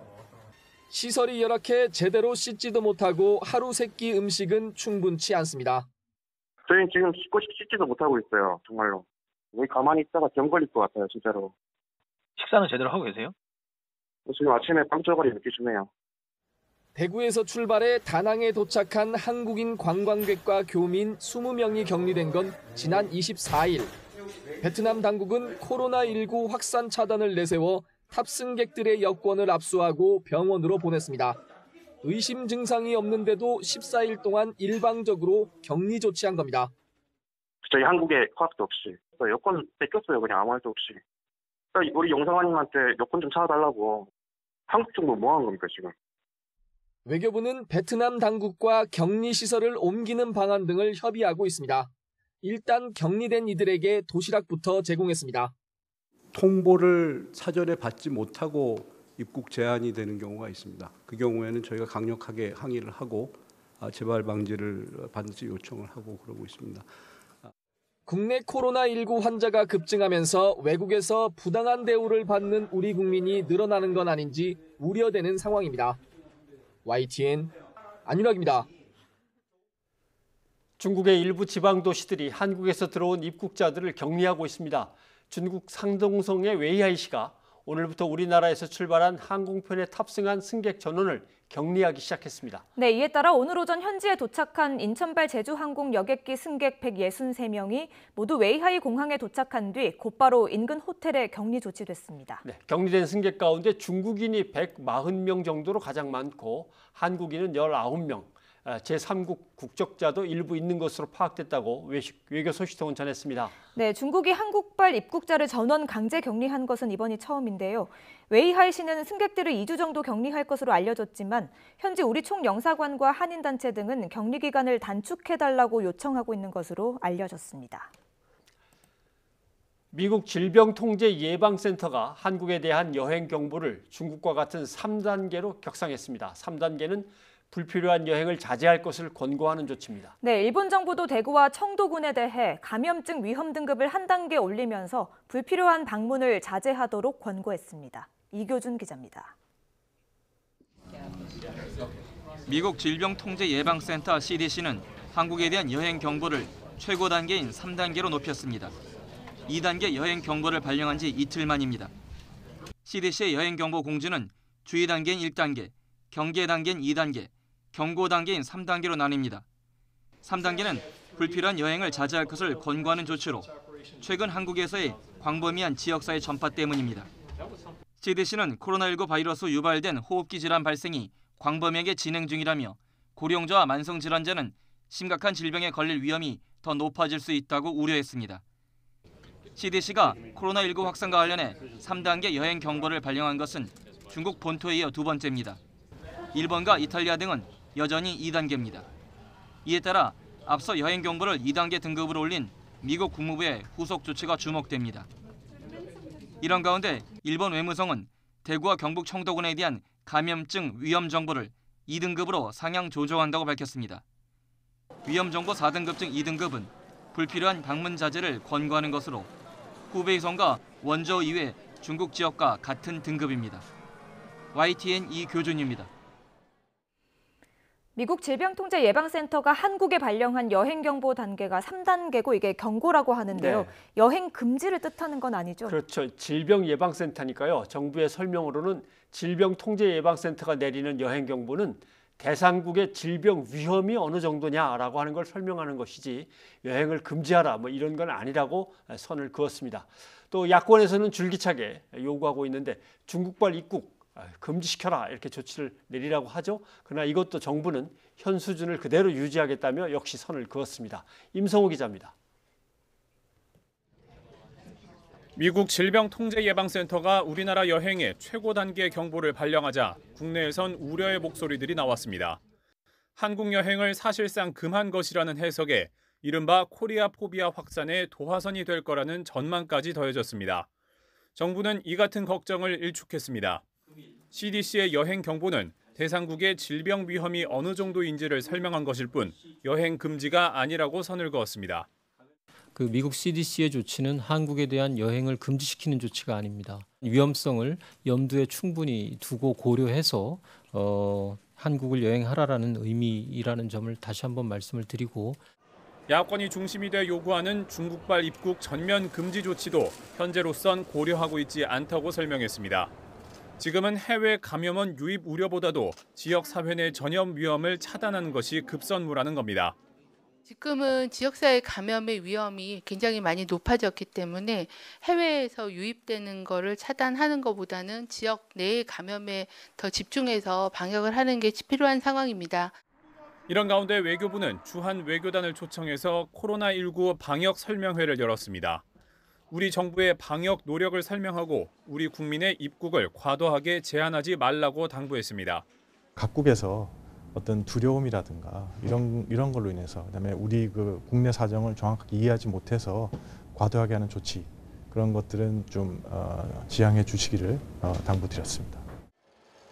Speaker 13: 시설이 열악해 제대로 씻지도 못하고 하루 세끼 음식은 충분치 않습니다.
Speaker 14: 저희는 지금 씻지도 못하고 있어요. 정말로. 여기 가만히 있다가 병 걸릴 것 같아요. 진짜로.
Speaker 15: 식사는 제대로 하고 계세요?
Speaker 14: 지금 아침에 빵저고리 먹기 전에요.
Speaker 13: 대구에서 출발해 다낭에 도착한 한국인 관광객과 교민 20명이 격리된 건 지난 24일. 베트남 당국은 코로나19 확산 차단을 내세워 탑승객들의 여권을 압수하고 병원으로 보냈습니다. 의심 증상이 없는데도 14일 동안 일방적으로 격리 조치한 겁니다.
Speaker 14: 저희 한국에 허락도 없이 여권 뺏겼어요. 그냥 아무 말도 없이. 우리 영상관님한테 여권 좀 찾아달라고. 한국 정부 뭐 하는 겁니까 지금?
Speaker 13: 외교부는 베트남 당국과 격리시설을 옮기는 방안 등을 협의하고 있습니다. 일단 격리된 이들에게 도시락부터 제공했습니다.
Speaker 21: 통보를 사전에 받지 못하고 입국 제한이 되는 경우가 있습니다. 그 경우에는 저희가 강력하게 항의를 하고 재발 방지를 반드시 요청을 하고 그러고 있습니다.
Speaker 13: 국내 코로나19 환자가 급증하면서 외국에서 부당한 대우를 받는 우리 국민이 늘어나는 건 아닌지 우려되는 상황입니다. YTN 안윤학입니다.
Speaker 1: 중국의 일부 지방 도시들이 한국에서 들어온 입국자들을 격리하고 있습니다. 중국 상동성의 웨이하이 씨가 오늘부터 우리나라에서 출발한 항공편에 탑승한 승객 전원을 격리하기 시작했습니다.
Speaker 2: 네, 이에 따라 오늘 오전 현지에 도착한 인천발 제주항공 여객기 승객 163명이 모두 웨이하이 공항에 도착한 뒤 곧바로 인근 호텔에 격리 조치됐습니다.
Speaker 1: 네, 격리된 승객 가운데 중국인이 140명 정도로 가장 많고 한국인은 19명, 제3국 국적자도 일부 있는 것으로 파악됐다고 외교 소식통은 전했습니다.
Speaker 2: 네, 중국이 한국발 입국자를 전원 강제 격리한 것은 이번이 처음인데요. 웨이하이 씨는 승객들을 2주 정도 격리할 것으로 알려졌지만 현지 우리 총영사관과 한인단체 등은 격리 기간을 단축해달라고 요청하고 있는 것으로 알려졌습니다.
Speaker 1: 미국 질병통제예방센터가 한국에 대한 여행 경보를 중국과 같은 3단계로 격상했습니다. 3단계는 불필요한 여행을 자제할 것을 권고하는 조치입니다.
Speaker 2: 네, 일본 정부도 대구와 청도군에 대해 감염증 위험 등급을 한 단계 올리면서 불필요한 방문을 자제하도록 권고했습니다. 이교준 기자입니다.
Speaker 16: 미국 질병통제예방센터 CDC는 한국에 대한 여행 경보를 최고 단계인 3단계로 높였습니다. 2단계 여행 경보를 발령한 지 이틀 만입니다. CDC의 여행 경보 공지는 주의 단계인 1단계, 경계 단계인 2단계, 경고 단계인 3단계로 나뉩니다. 3단계는 불필요한 여행을 자제할 것을 권고하는 조치로 최근 한국에서의 광범위한 지역사회 전파 때문입니다. CDC는 코로나19 바이러스 유발된 호흡기 질환 발생이 광범위하게 진행 중이라며 고령자와 만성질환자는 심각한 질병에 걸릴 위험이 더 높아질 수 있다고 우려했습니다. CDC가 코로나19 확산과 관련해 3단계 여행 경보를 발령한 것은 중국 본토에 이어 두 번째입니다. 일본과 이탈리아 등은 여전히 2단계입니다. 이에 따라 앞서 여행 경보를 2단계 등급으로 올린 미국 국무부의 후속 조치가 주목됩니다. 이런 가운데 일본 외무성은 대구와 경북 청도군에 대한 감염증 위험 정보를 2등급으로 상향 조정한다고 밝혔습니다. 위험 정보 4등급 중 2등급은 불필요한 방문 자제를 권고하는 것으로 후베이성과 원저우 이외 중국 지역과 같은 등급입니다. YTN 이교준입니다.
Speaker 2: 미국 질병통제예방센터가 한국에 발령한 여행경보 단계가 3단계고 이게 경고라고 하는데요.
Speaker 1: 네.
Speaker 2: 여행 금지를 뜻하는 건 아니죠?
Speaker 1: 그렇죠. 질병예방센터니까요. 정부의 설명으로는 질병통제예방센터가 내리는 여행경보는 대상국의 질병 위험이 어느 정도냐라고 하는 걸 설명하는 것이지 여행을 금지하라 뭐 이런 건 아니라고 선을 그었습니다. 또 야권에서는 줄기차게 요구하고 있는데 중국발 입국 금지시켜라 이렇게 조치를 내리라고 하죠. 그러나 이것도 정부는 현 수준을 그대로 유지하겠다며 역시 선을 그었습니다. 임성호 기자입니다.
Speaker 17: 미국 질병통제예방센터가 우리나라 여행에 최고 단계 경보를 발령하자 국내에선 우려의 목소리들이 나왔습니다. 한국 여행을 사실상 금한 것이라는 해석에 이른바 코리아 포비아 확산의 도화선이 될 거라는 전망까지 더해졌습니다. 정부는 이 같은 걱정을 일축했습니다. CDC의 여행 경보는 대상국의 질병 위험이 어느 정도인지를 설명한 것일 뿐 여행 금지가 아니라고 선을 그었습니다.
Speaker 6: 그 미국 CDC의 조치는 한국에 대한 여행을 금지시키는 조치가 아닙니다. 위험성을 염두에 충분히 두고 고려해서 한국을 여행하라라는 의미라는 점을 다시 한번 말씀을 드리고
Speaker 17: 야권이 중심이 돼 요구하는 중국발 입국 전면 금지 조치도 현재로선 고려하고 있지 않다고 설명했습니다. 지금은 해외 감염원 유입 우려보다도 지역 사회 내 전염 위험을 차단하는 것이 급선무라는 겁니다.
Speaker 18: 지금은 지역사회 감염의 위험이 굉장히 많이 높아졌기 때문에 해외에서 유입되는 거를 차단하는 것보다는 지역 내의 감염에 더 집중해서 방역을 하는 게 필요한 상황입니다.
Speaker 17: 이런 가운데 외교부는 주한 외교단을 초청해서 코로나19 방역 설명회를 열었습니다. 우리 정부의 방역 노력을 설명하고 우리 국민의 입국을 과도하게 제한하지 말라고 당부했습니다.
Speaker 19: 각국에서 어떤 두려움이라든가 이런 걸로 인해서 그다음에 우리 그 국내 사정을 정확하게 이해하지 못해서 과도하게 하는 조치 그런 것들은 좀 지양해 주시기를 당부드렸습니다.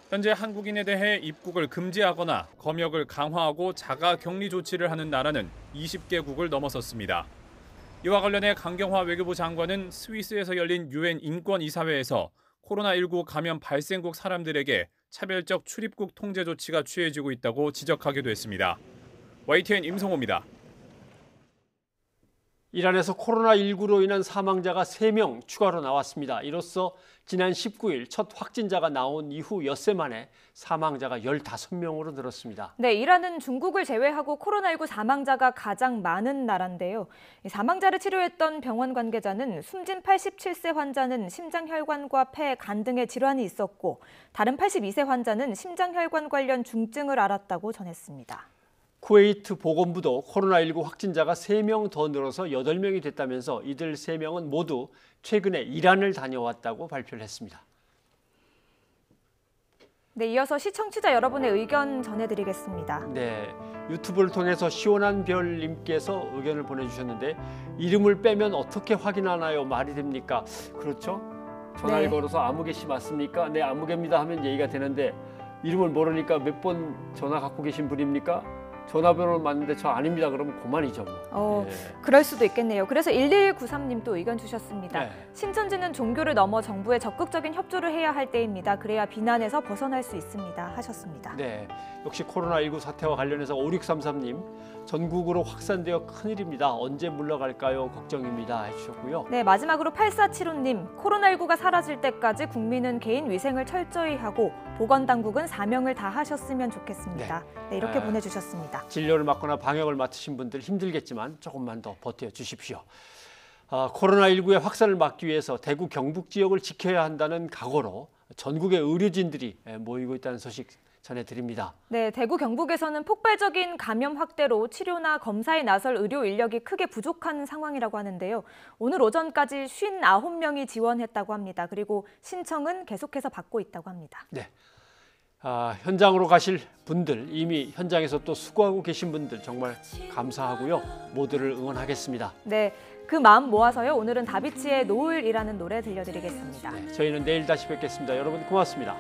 Speaker 17: 현재 한국인에 대해 입국을 금지하거나 검역을 강화하고 자가 격리 조치를 하는 나라는 20개국을 넘어섰습니다. 이와 관련해 강경화 외교부 장관은 스위스에서 열린 유엔 인권이사회에서 코로나19 감염 발생국 사람들에게 차별적 출입국 통제 조치가 취해지고 있다고 지적하기도 했습니다. YTN 임성호입니다.
Speaker 1: 이란에서 코로나19로 인한 사망자가 3명 추가로 나왔습니다. 이로써 지난 19일 첫 확진자가 나온 이후 엿새 만에 사망자가 15명으로 늘었습니다.
Speaker 2: 네, 이란은 중국을 제외하고 코로나19 사망자가 가장 많은 나라인데요. 사망자를 치료했던 병원 관계자는 숨진 87세 환자는 심장혈관과 폐, 간 등의 질환이 있었고 다른 82세 환자는 심장혈관 관련 중증을 앓았다고 전했습니다.
Speaker 1: 쿠웨이트 보건부도 코로나19 확진자가 3명 더 늘어서 8명이 됐다면서 이들 3명은 모두 최근에 이란을 다녀왔다고 발표를 했습니다.
Speaker 2: 네, 이어서 시청자 여러분의 의견 전해드리겠습니다.
Speaker 1: 네, 유튜브를 통해서 시원한 별님께서 의견을 보내주셨는데 이름을 빼면 어떻게 확인하나요? 말이 됩니까? 그렇죠? 전화를 걸어서 아무개 씨 맞습니까? 네, 아무개입니다 하면 얘기가 되는데 이름을 모르니까 몇 번 전화 갖고 계신 분입니까? 전화번호 맞는데 저 아닙니다. 그러면 그만이죠. 뭐.
Speaker 2: 그럴 수도 있겠네요. 그래서 1193님도 의견 주셨습니다.
Speaker 1: 네.
Speaker 2: 신천지는 종교를 넘어 정부에 적극적인 협조를 해야 할 때입니다. 그래야 비난에서 벗어날 수 있습니다. 하셨습니다.
Speaker 1: 네, 역시 코로나19 사태와 관련해서 5633님, 전국으로 확산되어 큰일입니다. 언제 물러갈까요? 걱정입니다. 해주셨고요.
Speaker 2: 네, 마지막으로 8475님, 코로나19가 사라질 때까지 국민은 개인 위생을 철저히 하고 보건당국은 사명을 다하셨으면 좋겠습니다. 네, 이렇게 보내주셨습니다.
Speaker 1: 진료를 맡거나 방역을 맡으신 분들 힘들겠지만 조금만 더 버텨주십시오. 코로나19의 확산을 막기 위해서 대구 경북 지역을 지켜야 한다는 각오로 전국의 의료진들이 모이고 있다는 소식 전해드립니다.
Speaker 2: 네, 대구 경북에서는 폭발적인 감염 확대로 치료나 검사에 나설 의료 인력이 크게 부족한 상황이라고 하는데요. 오늘 오전까지 59명이 지원했다고 합니다. 그리고 신청은 계속해서 받고 있다고 합니다.
Speaker 1: 네. 현장으로 가실 분들, 이미 현장에서 또 수고하고 계신 분들 정말 감사하고요. 모두를 응원하겠습니다.
Speaker 2: 네, 그 마음 모아서요. 오늘은 다비치의 노을이라는 노래 들려드리겠습니다.
Speaker 1: 네, 저희는 내일 다시 뵙겠습니다. 여러분 고맙습니다.